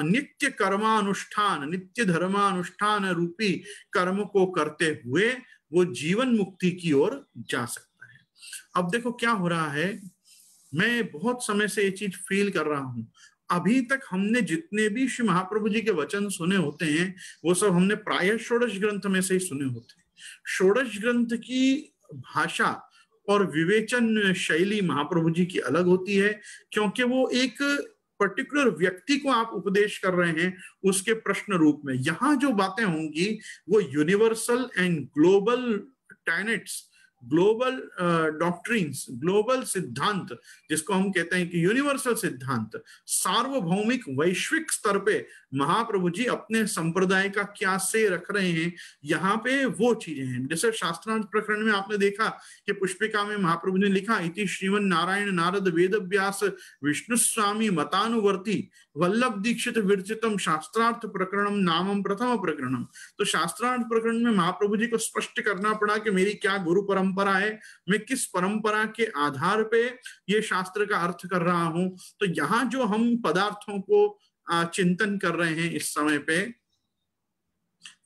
[SPEAKER 1] नित्य कर्मानुष्ठान, नित्य धर्मानुष्ठान रूपी कर्म को करते हुए वो जीवन मुक्ति की ओर जा सकता है। अब देखो क्या हो रहा है, मैं बहुत समय से ये चीज फील कर रहा हूं। अभी तक हमने जितने भी श्री महाप्रभु जी के वचन सुने होते हैं वो सब हमने प्रायः षोडश ग्रंथ में से ही सुने होते हैं। षोडश ग्रंथ की भाषा और विवेचन शैली महाप्रभु जी की अलग होती है, क्योंकि वो एक पर्टिकुलर व्यक्ति को आप उपदेश कर रहे हैं उसके प्रश्न रूप में। यहाँ जो बातें होंगी वो universal and global tenets global doctrines, global सिद्धांत, जिसको हम कहते हैं कि यूनिवर्सल सिद्धांत, सार्वभौमिक वैश्विक स्तर पे महाप्रभु जी अपने संप्रदाय का क्या से रख रहे हैं, यहाँ पे वो चीजें हैं। जैसे शास्त्रांत प्रकरण में आपने देखा कि पुष्पिका में महाप्रभु ने लिखा, इति श्रीमन नारायण नारद वेद व्यास विष्णु स्वामी मतानुवर्ती वल्लभ दीक्षित विरचितम शास्त्रार्थ प्रकरणम नामम प्रथम प्रकरणम। तो शास्त्रार्थ प्रकरण में महाप्रभु जी को स्पष्ट करना पड़ा कि मेरी क्या गुरु परंपरा है, मैं किस परंपरा के आधार पे ये शास्त्र का अर्थ कर रहा हूं। तो यहाँ जो हम पदार्थों को चिंतन कर रहे हैं इस समय पे,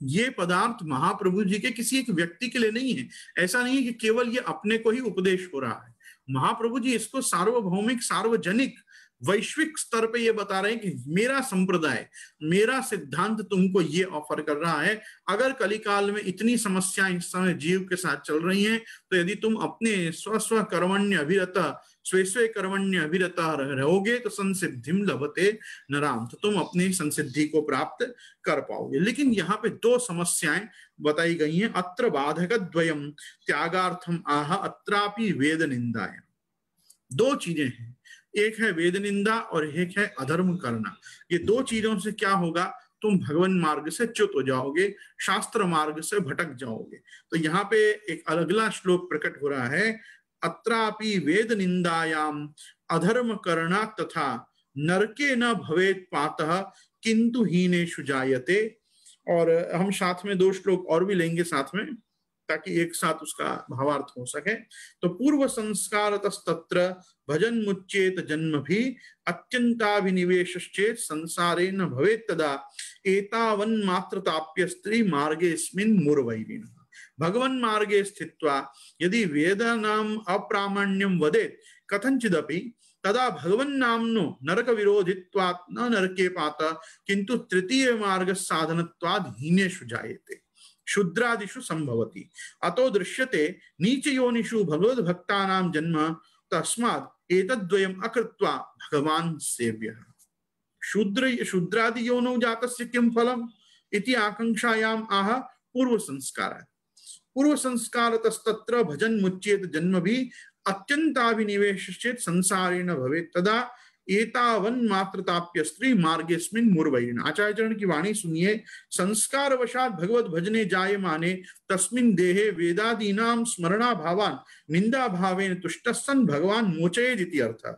[SPEAKER 1] ये पदार्थ महाप्रभु जी के किसी एक व्यक्ति के लिए नहीं है। ऐसा नहीं है कि केवल ये अपने को ही उपदेश हो रहा है, महाप्रभु जी इसको सार्वभौमिक, सार्वजनिक, वैश्विक स्तर पे ये बता रहे हैं कि मेरा संप्रदाय, मेरा सिद्धांत तुमको ये ऑफर कर रहा है। अगर कलिकाल में इतनी समस्याएं इस समय जीव के साथ चल रही हैं, तो यदि तुम अपने स्व कर्मण्य अभिरत, स्वे कर्मण्य अभिरत रहोगे तो संसिद्धिम लभते नराम, तो तुम अपनी संसिद्धि को प्राप्त कर पाओगे। लेकिन यहाँ पे दो समस्याएं बताई गई हैं। अत्र बाधक द्वयम त्यागार्थम आह अत्रापि वेद निंदाय। दो चीजें हैं, एक है वेद निंदा और एक है अधर्म करना। ये दो चीजों से क्या होगा, तुम भगवान मार्ग से च्युत हो जाओगे, शास्त्र मार्ग से भटक जाओगे। तो यहाँ पे एक अगला श्लोक प्रकट हो रहा है, अत्रापि वेद निंदायाम अधर्म करना तथा नरके न भवेत पातः किंतु हीनेषु जायते। और हम साथ में दो श्लोक और भी लेंगे साथ में, ताकि एक साथ उसका भावार्थ हो सके। तो पूर्व संस्कार तत्र भजन मुच्चेत जन्म भी अत्यंताभिनिवेशश्चेत संसारे न भवेत तदा एतावन मात्रताप्य स्त्री मार्गेस्मिन् मुरवैरिण। भगवन् मार्गे स्थित्वा यदि वेदानाम अप्रामाण्यम वदेत कथंचिदपि तदा भगवन् नाम्नो नरक विरोधित्वात् न नरके पात किंतु तृतीय मार्ग साधनत्वाद् हीनेषु जायते शूद्रादिषु संभवति अतो दृश्यते नीच योनिषु भगवद भक्तानां जन्म तस्मात् एतद्वयम् अकृत्वा भगवान् सेव्यः। शूद्रादि योनौ जातस्य किं फलम् इति आकांक्षायाम् आह पूर्व संस्कार। पूर्व संस्कार तस्तत्र भजन मुच्येत जन्म भी अत्यंताभिनिवेशश्चेत संसारेण भवेत् तदा एतावन मात्रताप्य स्त्री मार्गेस्मिन् मुरवैरिण। आचार्य चरण की वाणी सुनिए, संस्कार वशात भगवत भजने जाय माने तस्मिन् देहे वेदादीनां स्मरणा भावान् निंदा भावेन तुष्टस्सन् भगवान् मोचयेदिति अर्थः।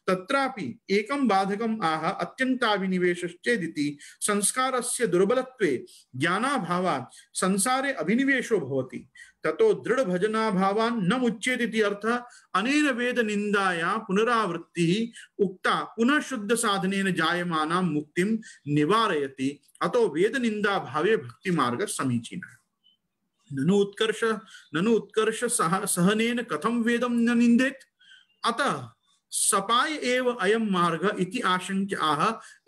[SPEAKER 1] तत्रापि एकं बाधकम् आह अत्यंताभिनिवेशश्चेदिति संस्कारस्य दुर्बलत्वे ज्ञानाभावात् संसारे अभिनिवेशो भवति ततो दृढ़ भजनाभावान् न मुच्येदिति अर्थः। अनेन वेद निंदाया पुनरावृत्तिः उक्ता पुनः शुद्ध साधनेन जायमानां मुक्तिं निवारयति अतो वेद निंदा भावे भक्ति मार्ग समीचीनः। ननु उत्कर्ष सहनेन कथं वेदं न निंदेत अतः सपाय एव अयम मार्ग इति आशंक्य आह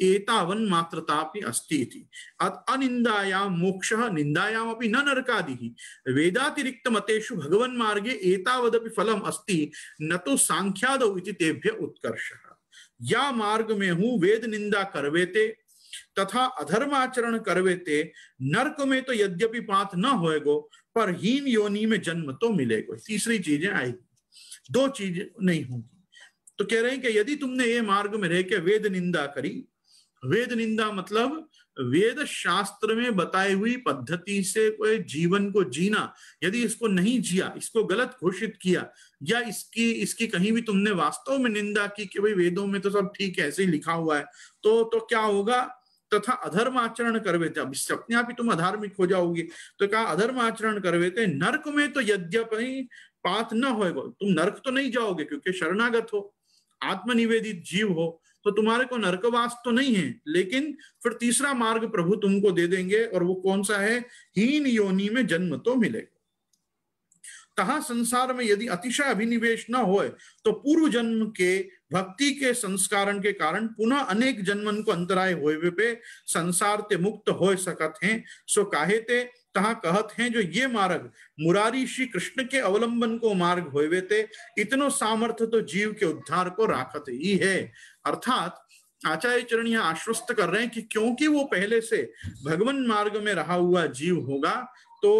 [SPEAKER 1] एतावन मात्रतापि अस्ति इति। अनिंदायां मोक्षः निंदायामपि न नरकादिः। वेदातिरिक्त मतेषु भगवन् मार्गे एतावदपि फलम् अस्ति न तो सांख्यादौ इति तेभ्य उत्कर्षः। या मार्ग में हूँ वेद निंदा करवेते तथा अधर्माचरण करवेते नरक में तो यद्यपि पात न होएगो पर हीन योनि में जन्म तो मिलेगो। तीसरी चीजें आएगी, दो चीजें नहीं होंगी। तो कह रहे हैं कि यदि तुमने ये मार्ग में रह के वेद निंदा करी, वेद निंदा मतलब वेद शास्त्र में बताई हुई पद्धति से कोई जीवन को जीना, यदि इसको नहीं जिया, इसको गलत घोषित किया या इसकी कहीं भी तुमने वास्तव में निंदा की कि भाई वेदों में तो सब ठीक है, ऐसे ही लिखा हुआ है, तो क्या होगा, तथा अधर्म आचरण करवेते, अब इससे अपने आप ही तुम अधार्मिक हो जाओगे। तो कहा अधर्म आचरण करवेते नरक में तो यद्यपि पात न होएगा, तुम नरक तो नहीं जाओगे क्योंकि शरणागत हो, आत्मनिवेदित जीव हो, तो तुम्हारे को नरकवास तो नहीं है। लेकिन फिर तीसरा मार्ग प्रभु तुमको दे देंगे और वो कौन सा है, हीन योनि में जन्म तो मिलेगा। तहा संसार में यदि अतिशय अभिनिवेश न होए तो पूर्व जन्म के भक्ति के संस्कारण के कारण पुनः अनेक जन्मन को अंतराय होए पे संसार ते मुक्त हो सकत हैं। सो काहेते तहा कहत हैं जो ये मार्ग मुरारी श्री कृष्ण के अवलंबन को मार्ग होवे ते इतनो सामर्थ्य तो जीव के उद्धार को राखत ही है। अर्थात आचार्य चरण यहाँ आश्वस्त कर रहे हैं कि क्योंकि वो पहले से भगवान मार्ग में रहा हुआ जीव होगा तो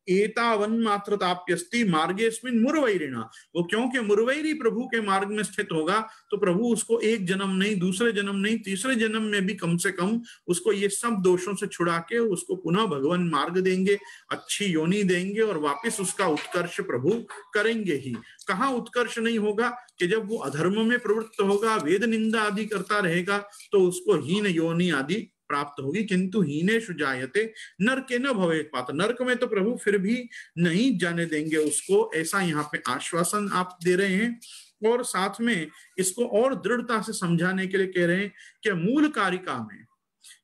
[SPEAKER 1] एतावन मात्र ताप्यस्ति मार्गेस्मिन मुरवैरिणा। वो क्योंकि मुरवैरी प्रभु के मार्ग में स्थित होगा तो प्रभु उसको एक जन्म नहीं, दूसरे जन्म नहीं, तीसरे जन्म में भी कम से कम उसको ये सब दोषों से छुड़ा के उसको पुनः भगवान मार्ग देंगे, अच्छी योनि देंगे और वापस उसका उत्कर्ष प्रभु करेंगे ही। कहाँ उत्कर्ष नहीं होगा कि जब वो अधर्म में प्रवृत्त होगा, वेद निंदा आदि करता रहेगा तो उसको हीन योनि आदि प्राप्त होगी। किंतु हीनेषु जायते नरके न भवेत् पात। नरक में तो प्रभु फिर भी नहीं जाने देंगे उसको, ऐसा यहाँ पे आश्वासन आप दे रहे हैं। और साथ में इसको और दृढ़ता से समझाने के लिए कह रहे हैं कि मूल कारिका में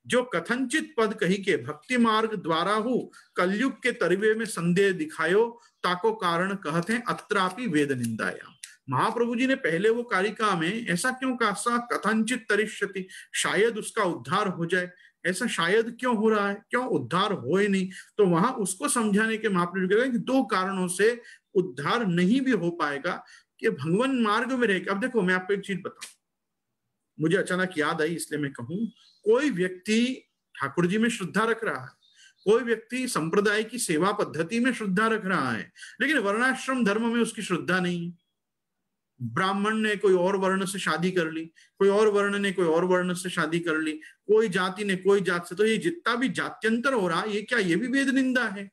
[SPEAKER 1] जो कथनचित पद कही के भक्ति मार्ग द्वारा हो कलयुग के तरीवे में संदेह दिखायो ताको कारण कहते हैं अत्रापि वेद निंदाया। महाप्रभु जी ने पहले वो कारिका में ऐसा क्यों कहा, सा कथनचित तरिष्यति, शायद उसका उद्धार हो जाए। ऐसा शायद क्यों हो रहा है, क्यों उद्धार हो ही नहीं? तो वहां उसको समझाने के महाप्रभु कह रहे हैं कि दो कारणों से उद्धार नहीं भी हो पाएगा कि भगवान मार्ग में रहेगा। अब देखो मैं आपको एक चीज बताऊं, मुझे अचानक याद आई इसलिए मैं कहूं, कोई व्यक्ति ठाकुर जी में श्रद्धा रख रहा है, कोई व्यक्ति संप्रदाय की सेवा पद्धति में श्रद्धा रख रहा है, लेकिन वर्णाश्रम धर्म में उसकी श्रद्धा नहीं है। ब्राह्मण ने कोई और वर्ण से शादी कर ली, कोई और वर्ण ने कोई और वर्ण से शादी कर ली, कोई जाति ने कोई जात से, तो ये जितना भी जात्यंतर हो रहा है ये क्या, ये भी वेद निंदा है?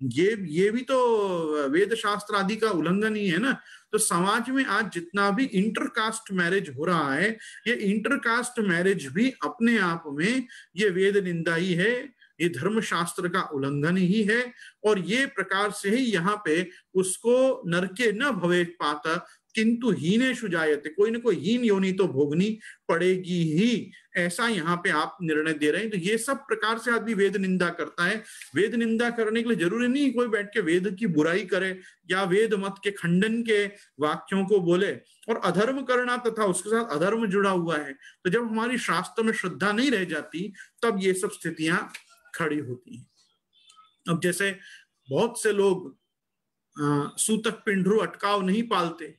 [SPEAKER 1] ये भी तो वेद शास्त्र आदि का उल्लंघन ही है ना। तो समाज में आज जितना भी इंटरकास्ट मैरिज हो रहा है, ये इंटरकास्ट मैरिज भी अपने आप में ये वेद निंदा ही है, ये धर्म शास्त्र का उल्लंघन ही है। और ये प्रकार से ही यहाँ पे उसको नरके न भवेत् पात किंतु हीनेषु जायते, कोई ना कोई हीन योनि तो भोगनी पड़ेगी ही, ऐसा यहाँ पे आप निर्णय दे रहे हैं। तो ये सब प्रकार से आदमी वेद निंदा करता है। वेद निंदा करने के लिए जरूरी नहीं कोई बैठ के वेद की बुराई करे या वेद मत के खंडन के वाक्यों को बोले। और अधर्म करना तथा उसके साथ अधर्म जुड़ा हुआ है, तो जब हमारी शास्त्र में श्रद्धा नहीं रह जाती तब ये सब स्थितियां खड़ी होती हैं। अब जैसे बहुत से लोग सूतक पिंडरू अटकाव नहीं पालते,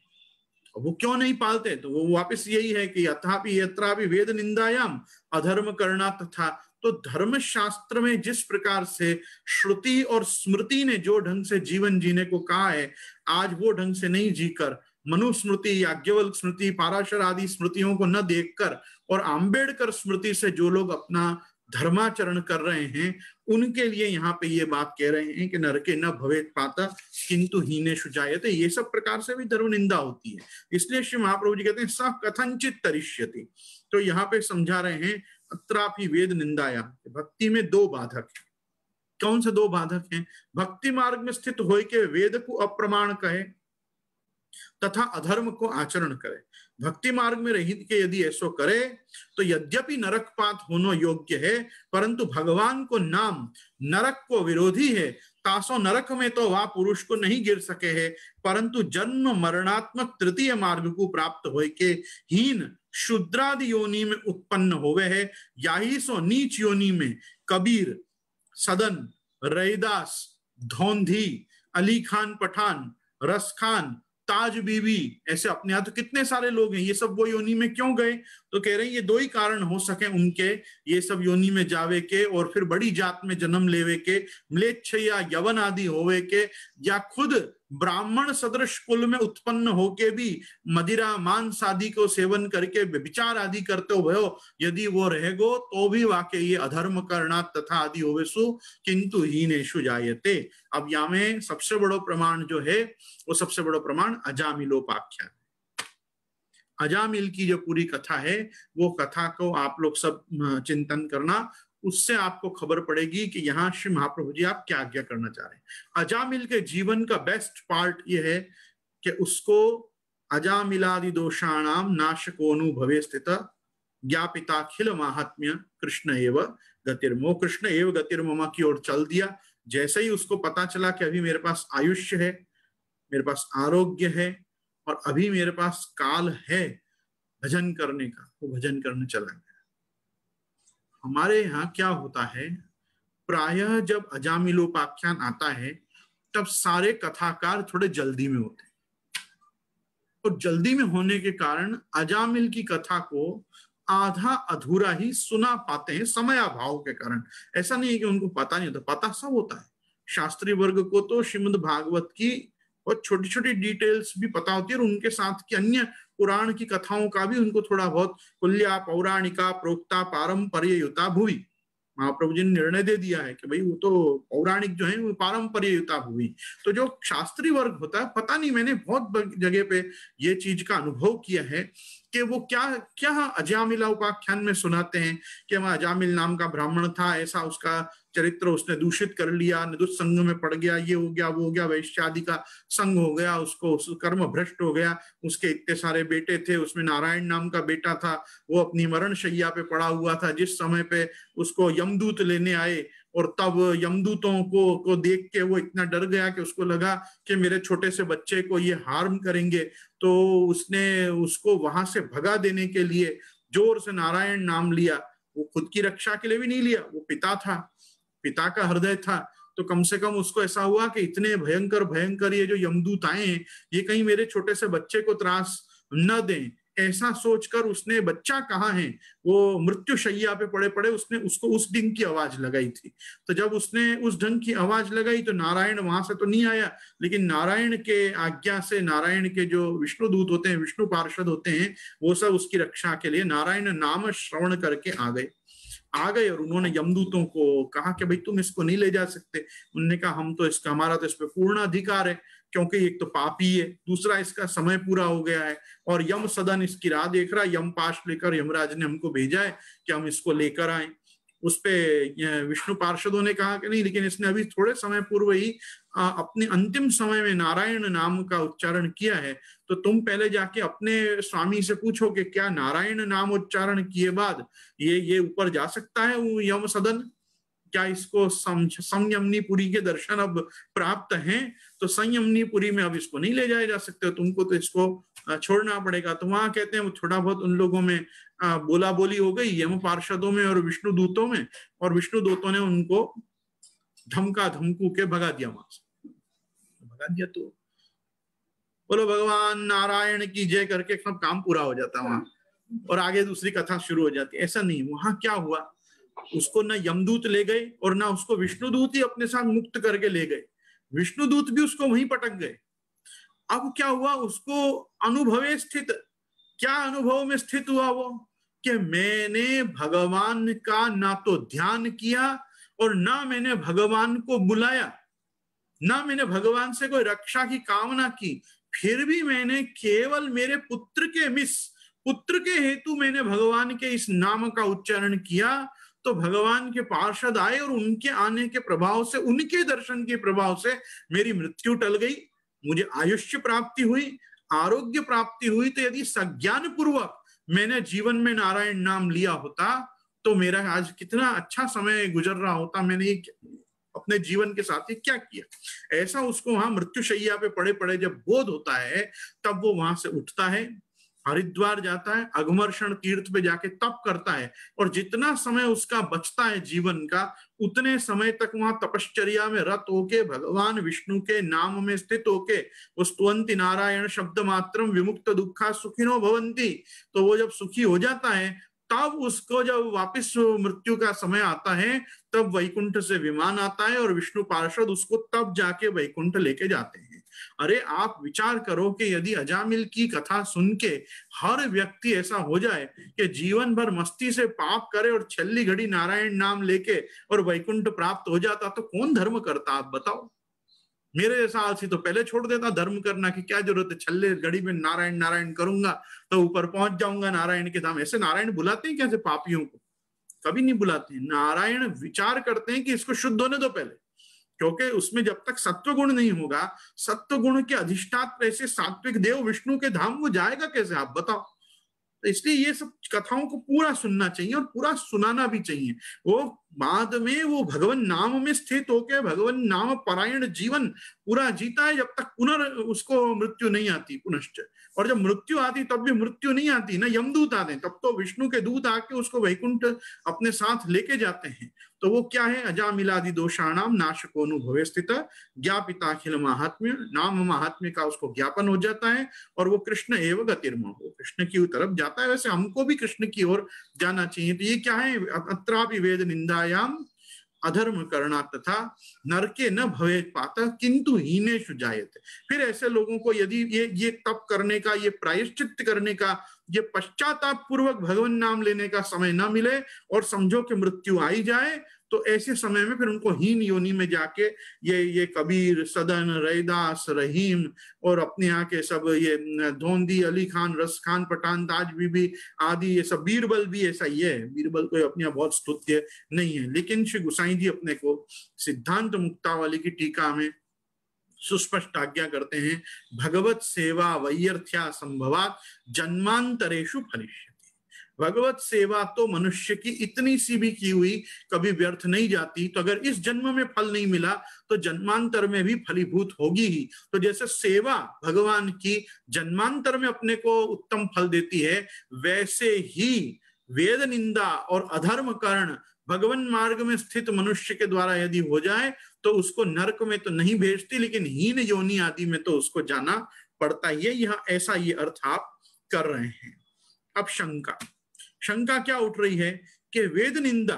[SPEAKER 1] वो क्यों नहीं पालते? तो वो वापस यही है कि अथापि यत्रापि वेद निंदायाम अधर्म करना तथा। तो धर्म शास्त्र में जिस प्रकार से श्रुति और स्मृति ने जो ढंग से जीवन जीने को कहा है, आज वो ढंग से नहीं जीकर मनुस्मृति, याज्ञवल्क्य स्मृति, पाराशर आदि स्मृतियों को न देखकर और आम्बेडकर स्मृति से जो लोग अपना धर्माचरण कर रहे हैं, उनके लिए यहाँ पे ये बात कह रहे हैं कि नरके न भवेत् पात किंतु हीनेषु जायते। ये सब प्रकार से भी धर्म निंदा होती है। इसलिए श्री महाप्रभु जी कहते हैं स कथनचित तरिष्यति। तो यहाँ पे समझा रहे हैं अत्रापि वेद निंदाया, भक्ति में दो बाधक है। कौन से दो बाधक हैं? भक्ति मार्ग में स्थित होय के वेद को अप्रमाण कहे तथा अधर्म को आचरण करे। भक्ति मार्ग में रहित के यदि ऐसो करे तो यद्यपि नरकपात होनो योग्य है, परंतु भगवान को नाम नरक को विरोधी है। तासो नरक में तो वह पुरुष को नहीं गिर सके है, परंतु जन्म मरणात्मक तृतीय मार्ग को प्राप्त होय के हीन शूद्रादि योनि में उत्पन्न होवे है। याही सो नीच योनि में कबीर, सदन, रैदास, धौंधी, अली खान पठान, रस खान, ताज बीबी, ऐसे अपने यहाँ तो कितने सारे लोग हैं। ये सब वो योनि में क्यों गए? तो कह रहे हैं ये दो ही कारण हो सके उनके, ये सब योनि में जावे के और फिर बड़ी जात में जन्म लेवे के, म्लेच्छ या यवन आदि होवे के, या खुद ब्राह्मण सदृश कुल में उत्पन्न होके भी मदिरा मांस आदि को सेवन करके विचार आदि करते हुए यदि वो रहेगो तो भी वाकई ये अधर्म करना तथा आदि होवेसु किंतु हीनेषु जायते। अब यहाँ में सबसे बड़ो प्रमाण जो है वो सबसे बड़ो प्रमाण अजामिलोपाख्यान। अजामिल की जो पूरी कथा है वो कथा को आप लोग सब चिंतन करना, उससे आपको खबर पड़ेगी कि यहाँ श्री महाप्रभु जी आप क्या आज्ञा करना चाह रहे हैं। अजामिल के जीवन का बेस्ट पार्ट ये है कि उसको अजामिलादि दोषाणाम नाशकोनु भवे स्थित ज्ञापिताखिल महात्म्य कृष्ण एव गतिर्मो, कृष्ण एव गतिर्ममा की ओर चल दिया। जैसे ही उसको पता चला कि अभी मेरे पास आयुष्य है, मेरे पास आरोग्य है और अभी मेरे पास काल है भजन करने का, वो भजन करने चला गया। हमारे यहाँ क्या होता है, प्रायः जब अजामिलोपाख्यान आता है तब सारे कथाकार थोड़े जल्दी में होते हैं और जल्दी में होने के कारण अजामिल की कथा को आधा अधूरा ही सुना पाते हैं, समयाभाव के कारण। ऐसा नहीं है कि उनको पता नहीं होता, पता सब होता है, शास्त्री वर्ग को तो श्रीमद् भागवत की और छोटी छोटी डिटेल्स भी पता होती है, और उनके साथ की अन्य पुराण की कथाओं का भी उनको थोड़ा बहुत, कुल्या पौराणिका प्रोक्ता पारंपर्य युता भुवि, महाप्रभु जी ने निर्णय दे दिया है कि भाई वो तो पौराणिक जो है वो पारंपर्य युता भुवि। तो जो शास्त्री वर्ग होता है, पता नहीं, मैंने बहुत जगह पे ये चीज का अनुभव किया है कि वो क्या क्या अजामिला उपाख्यान में सुनाते हैं कि वह अजामिल नाम का ब्राह्मण था, ऐसा उसका चरित्र उसने दूषित कर लिया, दुष्संग में पड़ गया, ये हो गया वो हो गया, वैश्यादि का संग हो गया, उसको कर्म भ्रष्ट हो गया, उसके इतने सारे बेटे थे, उसमें नारायण नाम का बेटा था, वो अपनी मरण शैया पे पड़ा हुआ था, जिस समय पे उसको यमदूत लेने आए, और तब यमदूतों को देख के वो इतना डर गया कि उसको लगा कि मेरे छोटे से बच्चे को ये हार्म करेंगे, तो उसने उसको वहां से भगा देने के लिए जोर से नारायण नाम लिया। वो खुद की रक्षा के लिए भी नहीं लिया, वो पिता था, पिता का हृदय था, तो कम से कम उसको ऐसा हुआ कि इतने भयंकर भयंकर ये जो यमदूत आए हैं, ये कहीं मेरे छोटे से बच्चे को त्रास न दें, ऐसा सोचकर उसने, बच्चा कहाँ है, वो मृत्यु शैया पे पड़े पड़े, उसने उसको उस ढंग की आवाज लगाई थी। तो जब उसने उस ढंग की आवाज लगाई तो नारायण वहां से तो नहीं आया, लेकिन नारायण के आज्ञा से, नारायण के जो विष्णु दूत होते हैं, विष्णु पार्षद होते हैं, वो सब उसकी रक्षा के लिए नारायण नाम श्रवण करके आ गए, और उन्होंने यमदूतों को कहा कि भाई तुम इसको नहीं ले जा सकते। उन्होंने कहा हम तो इसका, हमारा तो इस पे पूर्ण अधिकार है, क्योंकि एक तो पापी है, दूसरा इसका समय पूरा हो गया है, और यम सदन इसकी राह देख रहा है, यम पाश लेकर यमराज ने हमको भेजा है कि हम इसको लेकर आए। उस पे विष्णु पार्षदों ने कहा कि नहीं, लेकिन इसने अभी थोड़े समय पूर्व ही अपने अंतिम समय में नारायण नाम का उच्चारण किया है, तो तुम पहले जाके अपने स्वामी से पूछो कि क्या नारायण नाम उच्चारण किए बाद ये ऊपर जा सकता है वो यम सदन, क्या इसको संयमनीपुरी के दर्शन अब प्राप्त हैं, तो संयमनीपुरी में अब इसको नहीं ले जाया जा सकते, तुमको तो इसको छोड़ना पड़ेगा। तो वहां कहते हैं थोड़ा बहुत उन लोगों में बोला बोली हो गई, यम पार्षदों में और विष्णु दूतों में, और विष्णु दूतों ने उनको धमका धमकू के भगा दिया, वहां से भगा दिया। तो बोलो भगवान नारायण की जय करके सब काम पूरा हो जाता वहां, और आगे दूसरी कथा शुरू हो जाती। ऐसा नहीं, वहां क्या हुआ, उसको ना यमदूत ले गए और ना उसको विष्णुदूत ही अपने साथ मुक्त करके ले गए, विष्णुदूत भी उसको वहीं पटक गए। अब क्या हुआ, उसको अनुभवे स्थित, क्या अनुभव में स्थित हुआ वो, कि मैंने भगवान का ना तो ध्यान किया और ना मैंने भगवान को बुलाया, ना मैंने भगवान से कोई रक्षा की कामना की, फिर भी मैंने केवल मेरे पुत्र के हेतु मैंने भगवान के इस नाम का उच्चारण किया, तो भगवान के पार्षद आए और उनके आने के प्रभाव से, उनके दर्शन के प्रभाव से मेरी मृत्यु टल गई, मुझे आयुष्य प्राप्ति हुई, आरोग्य प्राप्ति हुई। तो यदि सज्ञान पूर्वक मैंने जीवन में नारायण नाम लिया होता तो मेरा आज कितना अच्छा समय गुजर रहा होता, मैंने अपने जीवन के साथ ही क्या किया। ऐसा उसको वहां मृत्यु शैया पे पड़े पड़े जब बोध होता है, तब वो वहां से उठता है, हरिद्वार जाता है, अघमर्षण तीर्थ पे जाके तप करता है, और जितना समय उसका बचता है जीवन का, उतने समय तक वहां तपश्चर्या में रत होके भगवान विष्णु के नाम में स्थित होके वो स्तुवंति नारायण शब्द मात्रम विमुक्त दुखा सुखिनो भवंती। तो वो जब सुखी हो जाता है, तब उसको जब वापस मृत्यु का समय आता है, तब वैकुंठ से विमान आता है और विष्णु पार्षद उसको तब जाके वैकुंठ लेके जाते हैं। अरे आप विचार करो कि यदि अजामिल की कथा सुन के हर व्यक्ति ऐसा हो जाए कि जीवन भर मस्ती से पाप करे और छल्ली घड़ी नारायण नाम लेके और वैकुंठ प्राप्त हो जाता, तो कौन धर्म करता, आप बताओ। मेरे जैसा आलसी तो पहले छोड़ देता धर्म करना, की क्या जरूरत है, छल्ले घड़ी में नारायण नारायण करूंगा तो ऊपर पहुंच जाऊंगा नारायण के धाम। ऐसे नारायण बुलाते हैं कैसे पापियों को, कभी नहीं बुलाते। नारायण विचार करते हैं कि इसको शुद्ध होने दो पहले, क्योंकि उसमें जब तक सत्व गुण नहीं होगा, सत्व गुण के अधिष्ठात्र ऐसे सात्विक देव विष्णु के धाम वो जाएगा कैसे, आप बताओ। तो इसलिए ये सब कथाओं को पूरा सुनना चाहिए और पूरा सुनाना भी चाहिए। वो बाद में वो भगवान नाम में स्थित होकर भगवान नाम परायण जीवन पूरा जीता है, जब तक उसको मृत्यु नहीं आती पुनश्च। और जब मृत्यु आती तब भी मृत्यु नहीं आती ना, यमदूत आते, तब तो विष्णु के दूत आके उसको वैकुंठ अपने साथ लेके जाते हैं। तो वो क्या है, अजामिलादि दोषाणाम नाशकोनुभवे स्थित ज्ञापिताखिल महात्म्य, नाम महात्म्य का उसको ज्ञापन हो जाता है, और वो कृष्ण एव गतिर्मो, कृष्ण की तरफ जाता है। वैसे हमको भी कृष्ण की ओर जाना चाहिए। तो ये क्या है, अत्रापि वेद निंदायाम अधर्म करना तथा नरके न भवे पाता किंतु हीनेषु जायते। फिर ऐसे लोगों को यदि ये तप करने का, ये प्रायश्चित करने का, ये पश्चाताप पूर्वक भगवान नाम लेने का समय न मिले और समझो कि मृत्यु आई जाए, तो ऐसे समय में फिर उनको हीन योनि में जाके ये कबीर, सदन, रैदास, रहीम और अपने यहाँ के सब ये धोंदी, अली खान, रस खान, पठान, ताज बीबी आदि, ये सब, बीरबल भी ऐसा ही है। बीरबल को अपने बहुत स्तुत्य नहीं है, लेकिन श्री गोसाई जी अपने को सिद्धांत मुक्तावली की टीका में सुस्पष्ट आज्ञा करते हैं, भगवत सेवा वैयर्थ्या संभवात जन्मांतरेषु फलिष्यति। भगवत सेवा तो मनुष्य की इतनी सी भी की हुई कभी व्यर्थ नहीं जाती। तो अगर इस जन्म में फल नहीं मिला तो जन्मांतर में भी फलीभूत होगी ही। तो जैसे सेवा भगवान की जन्मांतर में अपने को उत्तम फल देती है, वैसे ही वेद निंदा और अधर्म करण भगवान मार्ग में स्थित मनुष्य के द्वारा यदि हो जाए तो उसको नरक में तो नहीं भेजती, लेकिन हीन योनि आदि में तो उसको जाना पड़ता ही है। यह ऐसा ये अर्थ आप कर रहे हैं। अब शंका क्या उठ रही है कि वेद निंदा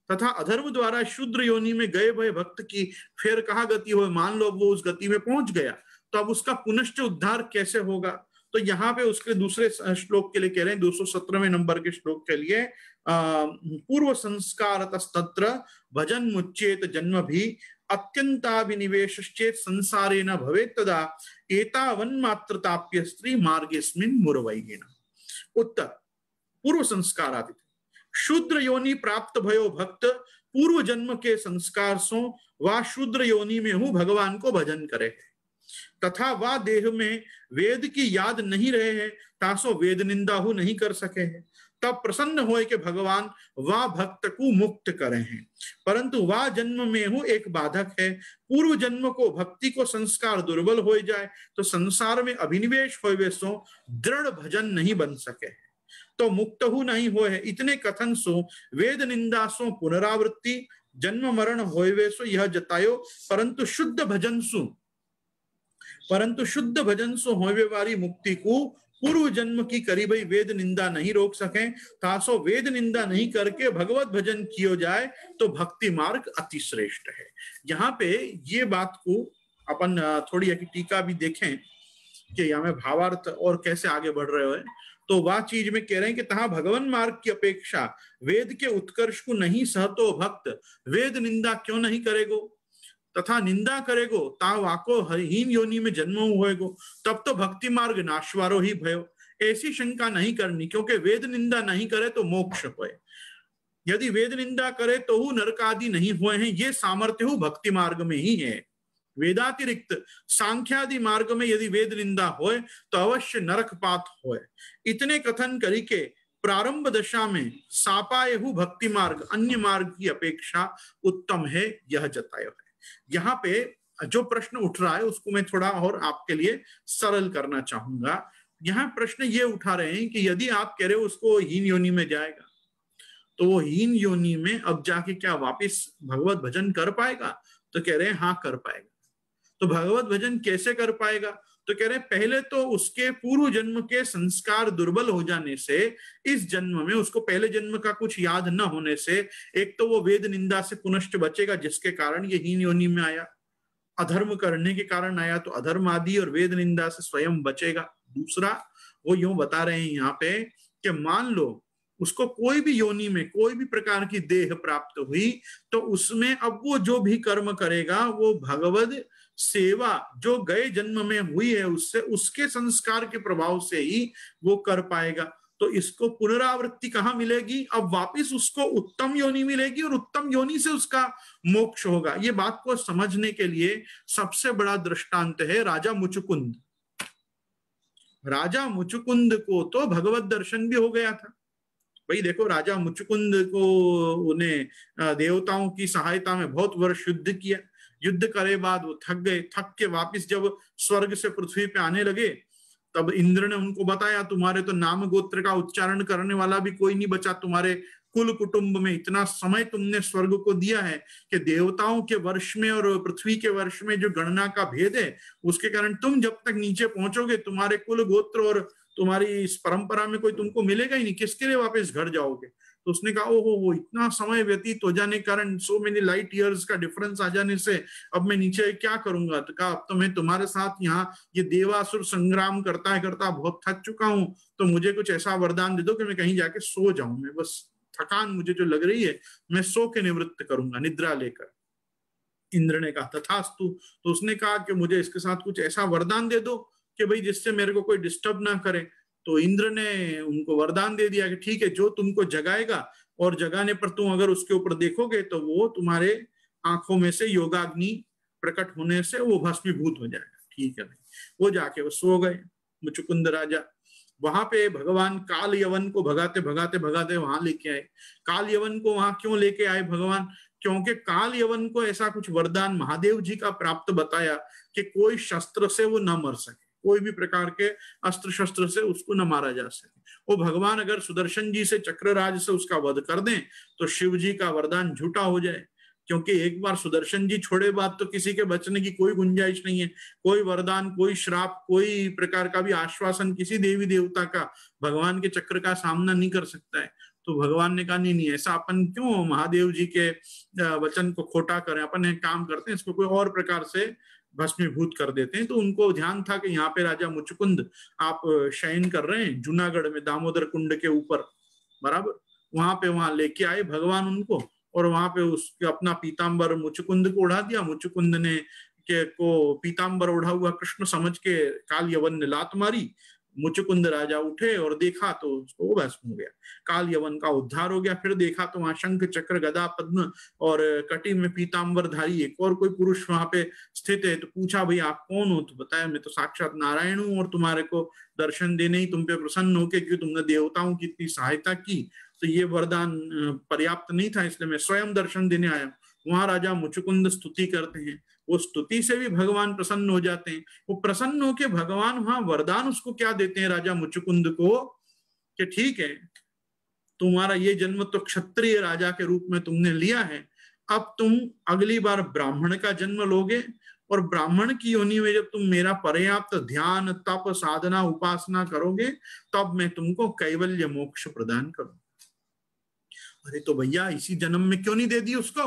[SPEAKER 1] तथा अधर्म द्वारा शूद्र योनि में गए भय भक्त की फिर कहाँ गति हो। मान लो वो उस गति में पहुंच गया, तो अब उसका पुनश्च उद्धार कैसे होगा। तो यहाँ पे उसके दूसरे श्लोक के लिए कह रहे हैं, 217वें नंबर के श्लोक के लिए, पूर्व संस्कार तत्र भजन मुच्चेत जन्म भी अत्यंताभिनिवेशश्चेत संसारे न भवेत् तदा एतावन्मात्रताप्य स्त्री मार्गेस्मिन् मुरवैगेन। उत्तर, पूर्व संस्कार आदि शूद्र योनि प्राप्त भयो भक्त पूर्व जन्म के संस्कार सो वा शूद्र योनि में हूं भगवान को भजन करे तथा वह देह में वेद की याद नहीं रहे हैं तासो वेद निंदा हु नहीं कर सके हैं। तब प्रसन्न होए कि भगवान वह भक्त को मुक्त करे हैं, परंतु वह जन्म में हूं एक बाधक है। पूर्व जन्म को भक्ति को संस्कार दुर्बल हो जाए तो संसार में अभिनिवेश होवे सो दृढ़ भजन नहीं बन सके, तो मुक्त हु नहीं होए। इतने कथन सो वेद निंदा सो पुनरावृत्ति जन्म मरण होवे सो यह जतायो, परंतु शुद्ध भजन सो होवे वाली मुक्ति को पूर्व जन्म की करीब वेद निंदा नहीं रोक सके। तासो वेद निंदा नहीं करके भगवत भजन किया जाए तो भक्ति मार्ग अति श्रेष्ठ है। यहाँ पे ये बात को अपन थोड़ी टीका भी देखें कि यहाँ में भावार्थ और कैसे आगे बढ़ रहे हो। तो वह चीज में कह रहे हैं कि तहा भगवान मार्ग की अपेक्षा वेद के उत्कर्ष को नहीं सहतो भक्त वेद निंदा क्यों नहीं करेगो तथा निंदा करेगो ता वाको हीन योनि में जन्म होएगो, तब तो भक्ति मार्ग नाशवारो ही भयो। ऐसी शंका नहीं करनी, क्योंकि वेद निंदा नहीं करे तो मोक्ष होए, यदि वेद निंदा करे तो हु नरक आदि नहीं हुए हैं। ये सामर्थ्य हु भक्ति मार्ग में ही है। वेदातिरिक्त सांख्यादि मार्ग में यदि वेद निंदा होए तो अवश्य नरक पात होए। इतने कथन करी के प्रारंभ दशा में सापाय हु भक्ति मार्ग अन्य मार्ग की अपेक्षा उत्तम है, यह जतायो है। यहाँ पे जो प्रश्न उठ रहा है उसको मैं थोड़ा और आपके लिए सरल करना चाहूंगा। यहाँ प्रश्न ये उठा रहे हैं कि यदि आप कह रहे हो उसको हीन योनि में जाएगा, तो वो हीन योनि में अब जाके क्या वापिस भगवत भजन कर पाएगा? तो कह रहे हैं हाँ कर पाएगा। तो भगवत भजन कैसे कर पाएगा? तो कह रहे हैं पहले तो उसके पूर्व जन्म के संस्कार दुर्बल हो जाने से, इस जन्म में उसको पहले जन्म का कुछ याद न होने से, एक तो वो वेद निंदा से पुनश्च बचेगा जिसके कारण ये हीन योनि में आया, अधर्म करने के कारण आया तो अधर्म आदि और वेद निंदा से स्वयं बचेगा। दूसरा वो यूं बता रहे हैं यहाँ पे कि मान लो उसको कोई भी योनि में कोई भी प्रकार की देह प्राप्त हुई तो उसमें अब वो जो भी कर्म करेगा वो भगवद सेवा जो गए जन्म में हुई है उससे, उसके संस्कार के प्रभाव से ही वो कर पाएगा। तो इसको पुनरावृत्ति कहाँ मिलेगी? अब वापिस उसको उत्तम योनि मिलेगी और उत्तम योनि से उसका मोक्ष होगा। ये बात को समझने के लिए सबसे बड़ा दृष्टांत है राजा मुचुकुंद। राजा मुचुकुंद को तो भगवत दर्शन भी हो गया था। भाई देखो, राजा मुचुकुंद को उन्हें देवताओं की सहायता में बहुत वर्ष युद्ध किया। युद्ध करे बाद वो थक गए। थक के वापिस जब स्वर्ग से पृथ्वी पे आने लगे तब इंद्र ने उनको बताया तुम्हारे तो नाम गोत्र का उच्चारण करने वाला भी कोई नहीं बचा तुम्हारे कुल कुटुंब में। इतना समय तुमने स्वर्ग को दिया है कि देवताओं के वर्ष में और पृथ्वी के वर्ष में जो गणना का भेद है उसके कारण तुम जब तक नीचे पहुंचोगे तुम्हारे कुल गोत्र और तुम्हारी इस परंपरा में कोई तुमको मिलेगा ही नहीं। किसके लिए वापस घर जाओगे? तो उसने कहा ओहो वो इतना समय व्यतीत हो जाने के कारण, सो मेनी लाइट ईयर्स का डिफरेंस आ जाने से अब मैं नीचे क्या करूंगा। तो कहा अब तो मैं तुम्हारे साथ यहाँ ये देवासुर संग्राम करता करता बहुत थक चुका हूँ, तो मुझे कुछ ऐसा वरदान दे दो कि मैं कहीं जाके सो जाऊं, मैं बस थकान मुझे जो लग रही है मैं सो के निवृत्त करूंगा, निद्रा लेकर। इंद्र ने कहा तथास्तु। तो उसने कहा कि मुझे इसके साथ कुछ ऐसा वरदान दे दो कि भाई जिससे मेरे को कोई डिस्टर्ब ना करे। तो इंद्र ने उनको वरदान दे दिया कि ठीक है, जो तुमको जगाएगा और जगाने पर तुम अगर उसके ऊपर देखोगे तो वो तुम्हारे आंखों में से योगाग्नि प्रकट होने से वो भस्मीभूत हो जाएगा। ठीक है भाई, वो जाके वो सो गए मुचुकुंद राजा। वहां पे भगवान काल यवन को भगाते भगाते भगाते वहां लेके आए। काल यवन को वहां क्यों लेके आए भगवान? क्योंकि काल यवन को ऐसा कुछ वरदान महादेव जी का प्राप्त बताया कि कोई शस्त्र से वो न मर सके, कोई भी प्रकार के अस्त्र शस्त्र से उसको न मारा जा सके। वो भगवान अगर सुदर्शन जी से चक्रराज से उसका वध कर दें तो शिव जी का वरदान झूठा हो जाए, क्योंकि एक बार सुदर्शन जी छोड़े बाद तो किसी के बचने की कोई गुंजाइश नहीं है। कोई वरदान, कोई श्राप, कोई प्रकार का भी आश्वासन किसी देवी देवता का भगवान के चक्र का सामना नहीं कर सकता है। तो भगवान ने कहा नहीं नहीं, ऐसा अपन क्यों महादेव जी के वचन को खोटा करें, अपन एक काम करते हैं, इसको कोई और प्रकार से भस्मीभूत कर देते हैं। तो उनको ध्यान था कि यहाँ पे राजा मुचुकुंद आप शयन कर रहे हैं जूनागढ़ में दामोदर कुंड के ऊपर, बराबर वहां पे वहां लेके आए भगवान उनको, और वहां पे उसके अपना पीताम्बर मुचुकुंद को उड़ा दिया। मुचुकुंद ने के को पीताम्बर उड़ा हुआ कृष्ण समझ के काल यवन ने लात मारी। मुचुकुंद राजा उठे और देखा तो उसको भस्म हो गया, काल यवन का उद्धार हो गया। फिर देखा तो वहां शंख चक्र गदा पद्म और कटी में पीताम्बर धारी एक और कोई पुरुष वहां पे स्थित है। तो पूछा भाई आप कौन हो? तो बताया मैं तो साक्षात नारायण हूँ और तुम्हारे को दर्शन देने ही तुम पे प्रसन्न होके, क्योंकि तुमने देवताओं की इतनी सहायता की तो ये वरदान पर्याप्त नहीं था, इसलिए मैं स्वयं दर्शन देने आया। वहां राजा मुचुकुंद स्तुति करते हैं, वो स्तुति से भी भगवान प्रसन्न हो जाते हैं। वो प्रसन्न होके भगवान वहां वरदान उसको क्या देते हैं राजा मुचुकुंद को कि ठीक है, तुम्हारा ये जन्म तो क्षत्रिय राजा के रूप में तुमने लिया है, अब तुम अगली बार ब्राह्मण का जन्म लोगे और ब्राह्मण की योनि में जब तुम मेरा पर्याप्त ध्यान तप साधना उपासना करोगे तब मैं तुमको कैवल्य मोक्ष प्रदान करूंगा। अरे तो भैया इसी जन्म में क्यों नहीं दे दी उसको?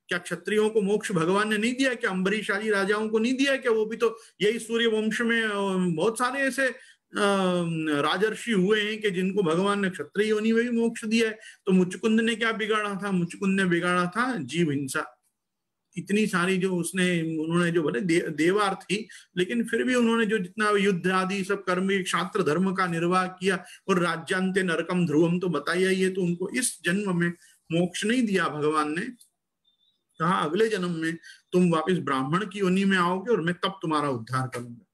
[SPEAKER 1] क्या क्षत्रियों को मोक्ष भगवान ने नहीं दिया? क्या अम्बरीश आदि राजाओं को नहीं दिया? क्या वो भी तो यही सूर्य वंश में बहुत सारे ऐसे राजर्षि हुए हैं कि जिनको भगवान ने क्षत्रिय योनि में भी मोक्ष दिया है। तो मुचुकुंद ने क्या बिगाड़ा था? मुचुकुंद ने बिगाड़ा था जीव हिंसा। इतनी सारी जो उन्होंने जो बोले देवार थी, लेकिन फिर भी उन्होंने जो जितना युद्ध आदि सब कर्म क्षात्र धर्म का निर्वाह किया और राज्यांते नरकम ध्रुवम तो बताया ही है। तो उनको इस जन्म में मोक्ष नहीं दिया भगवान ने, कहा अगले जन्म में तुम वापस ब्राह्मण की योनि में आओगे और मैं तब तुम्हारा उद्धार करूंगा।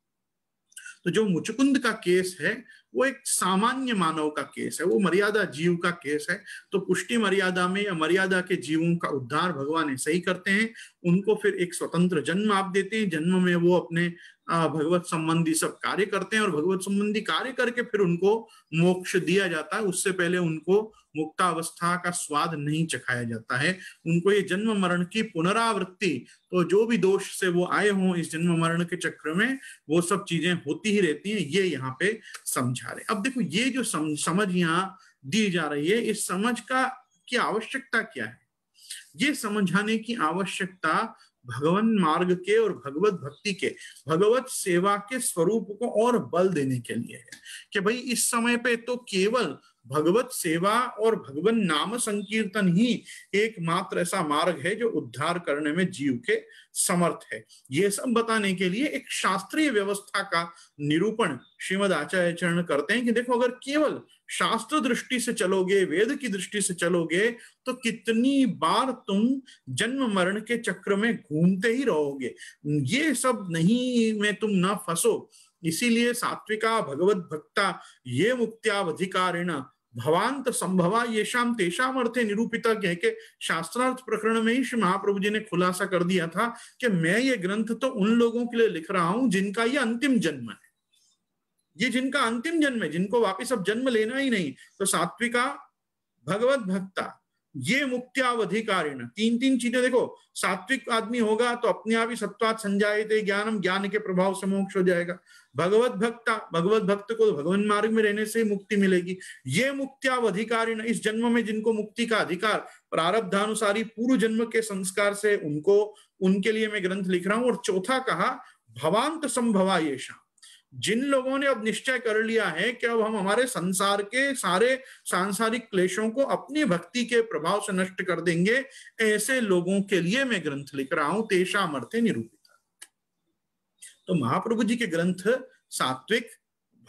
[SPEAKER 1] तो जो मुचुकुंद का केस है वो एक सामान्य मानव का केस है, वो मर्यादा जीव का केस है। तो पुष्टि मर्यादा में या मर्यादा के जीवों का उद्धार भगवान ऐसे ही करते हैं। उनको फिर एक स्वतंत्र जन्म आप देते हैं, जन्म में वो अपने भगवत संबंधी सब कार्य करते हैं और भगवत संबंधी कार्य करके फिर उनको मोक्ष दिया जाता है। उससे पहले उनको मुक्तावस्था का स्वाद नहीं चखाया जाता है। उनको ये जन्म मरण की पुनरावृत्ति, तो जो भी दोष से वो आए हों इस जन्म मरण के चक्र में, वो सब चीजें होती ही रहती हैं, ये यहाँ पे समझा रहे। अब देखो ये जो समझ यहाँ दी जा रही है, इस समझ का की आवश्यकता क्या है? ये समझाने की आवश्यकता भगवान मार्ग के और भगवत भक्ति के, भगवत सेवा के स्वरूप को और बल देने के लिए है कि भाई इस समय पे तो केवल भगवत सेवा और भगवान नाम संकीर्तन ही एकमात्र ऐसा मार्ग है जो उद्धार करने में जीव के समर्थ है। ये सब बताने के लिए एक शास्त्रीय व्यवस्था का निरूपण श्रीमद आचार्य चरण करते हैं कि देखो अगर केवल शास्त्र दृष्टि से चलोगे, वेद की दृष्टि से चलोगे, तो कितनी बार तुम जन्म मरण के चक्र में घूमते ही रहोगे। ये सब नहीं में तुम न फंसो। इसीलिए सात्विका भगवत भक्ता ये मुक्त्यावधिकारिण भवांत संभवा येषाम तेषाम अर्थे निरूपिता कह के शास्त्रार्थ प्रकरण में ही श्री महाप्रभु जी ने खुलासा कर दिया था कि मैं ये ग्रंथ तो उन लोगों के लिए लिख रहा हूं जिनका ये अंतिम जन्म है, ये जिनका अंतिम जन्म है, जिनको वापस अब जन्म लेना ही नहीं। तो सात्विका भगवत भक्ता ये मुक्त्यावधिकारिण, तीन तीन चीजें देखो, सात्विक आदमी होगा तो अपने आप ही सत्वात् संजायते ज्ञानम, ज्ञान के प्रभाव से मोक्ष हो जाएगा। भगवत भक्ता, भगवत भक्त को भगवान मार्ग में रहने से मुक्ति मिलेगी। ये मुक्त्यावधिकारिण, इस जन्म में जिनको मुक्ति का अधिकार प्रारब्धानुसारी पूर्व जन्म के संस्कार से उनको, उनके लिए मैं ग्रंथ लिख रहा हूं। और चौथा कहा भवांत संभवा येषा, जिन लोगों ने अब निश्चय कर लिया है कि अब हम हमारे संसार के सारे सांसारिक क्लेशों को अपनी भक्ति के प्रभाव से नष्ट कर देंगे, ऐसे लोगों के लिए मैं ग्रंथ लिख रहा हूं। तेषाम् अर्थे निरूपिता। तो महाप्रभु जी के ग्रंथ सात्विक,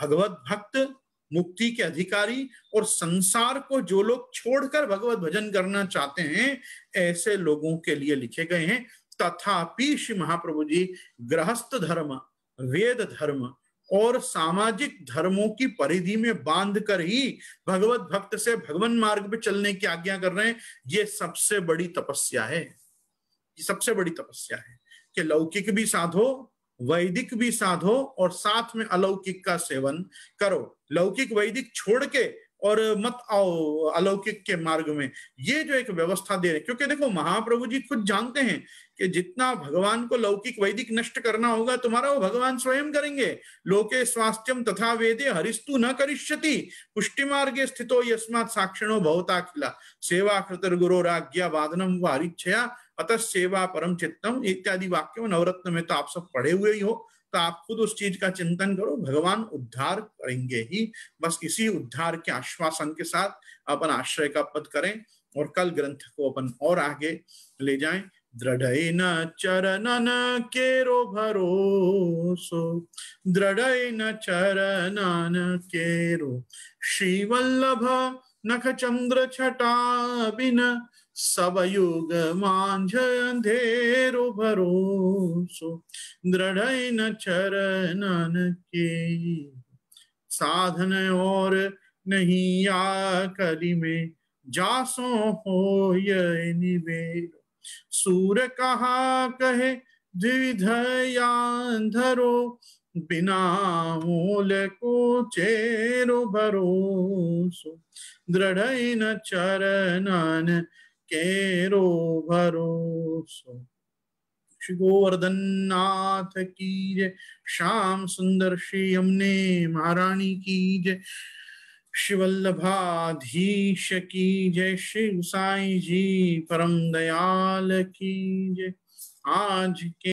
[SPEAKER 1] भगवत भक्त, मुक्ति के अधिकारी और संसार को जो लोग छोड़कर भगवत भजन करना चाहते हैं, ऐसे लोगों के लिए लिखे गए हैं। तथापि श्री महाप्रभु जी गृहस्थ धर्म, वेद धर्म और सामाजिक धर्मों की परिधि में बांधकर ही भगवत भक्त से भगवान मार्ग पे चलने की आज्ञा कर रहे हैं। ये सबसे बड़ी तपस्या है, ये सबसे बड़ी तपस्या है कि लौकिक भी साधो, वैदिक भी साधो और साथ में अलौकिक का सेवन करो। लौकिक वैदिक छोड़ के और मत आओ अलौकिक के मार्ग में, ये जो एक व्यवस्था दे रहे। क्योंकि देखो महाप्रभु जी खुद जानते हैं कि जितना भगवान को लौकिक वैदिक नष्ट करना होगा तुम्हारा, वो भगवान स्वयं करेंगे। लोके स्वास्थ्यम तथा वेदे हरिस्तु न करिष्यति, पुष्टि मार्गे स्थितो यस्मात् साक्षिणो भवता खिला, सेवा कृतर गुरोराज्ञा वादनम व हरिच्छया अतः सेवा परम चित्तम इत्यादि वाक्यों नवरत्न में तो आप सब पढ़े हुए ही हो। तो आप खुद उस चीज का चिंतन करो, भगवान उद्धार करेंगे ही। बस इसी उद्धार के आश्वासन के साथ अपन आश्रय का पद करें और कल ग्रंथ को अपन और आगे ले जाएं। दृढ़ेन चरणन केरो भरोसो, दृढ़ेन चरणन केरो, श्रीवल्लभ नख चंद्र छटा बिन, सब युग मांझ अंधेरो भरोसो, दृढ़ेन चरणन के, साधन और नहीं आकरि में, जासो हो ये निवेद, सूर कहा कहे द्विधयान धरो, बिना मूल को चेरो भरोसो, दृढ़ेन चरणन केरो भरोसो। श्री गोवर्धन नाथ की जय, श्याम सुंदर श्री यमुने महारानी की जय, श्री वल्लभाधीश की जय, श्री साईं जी परम दयाल की जय। आज के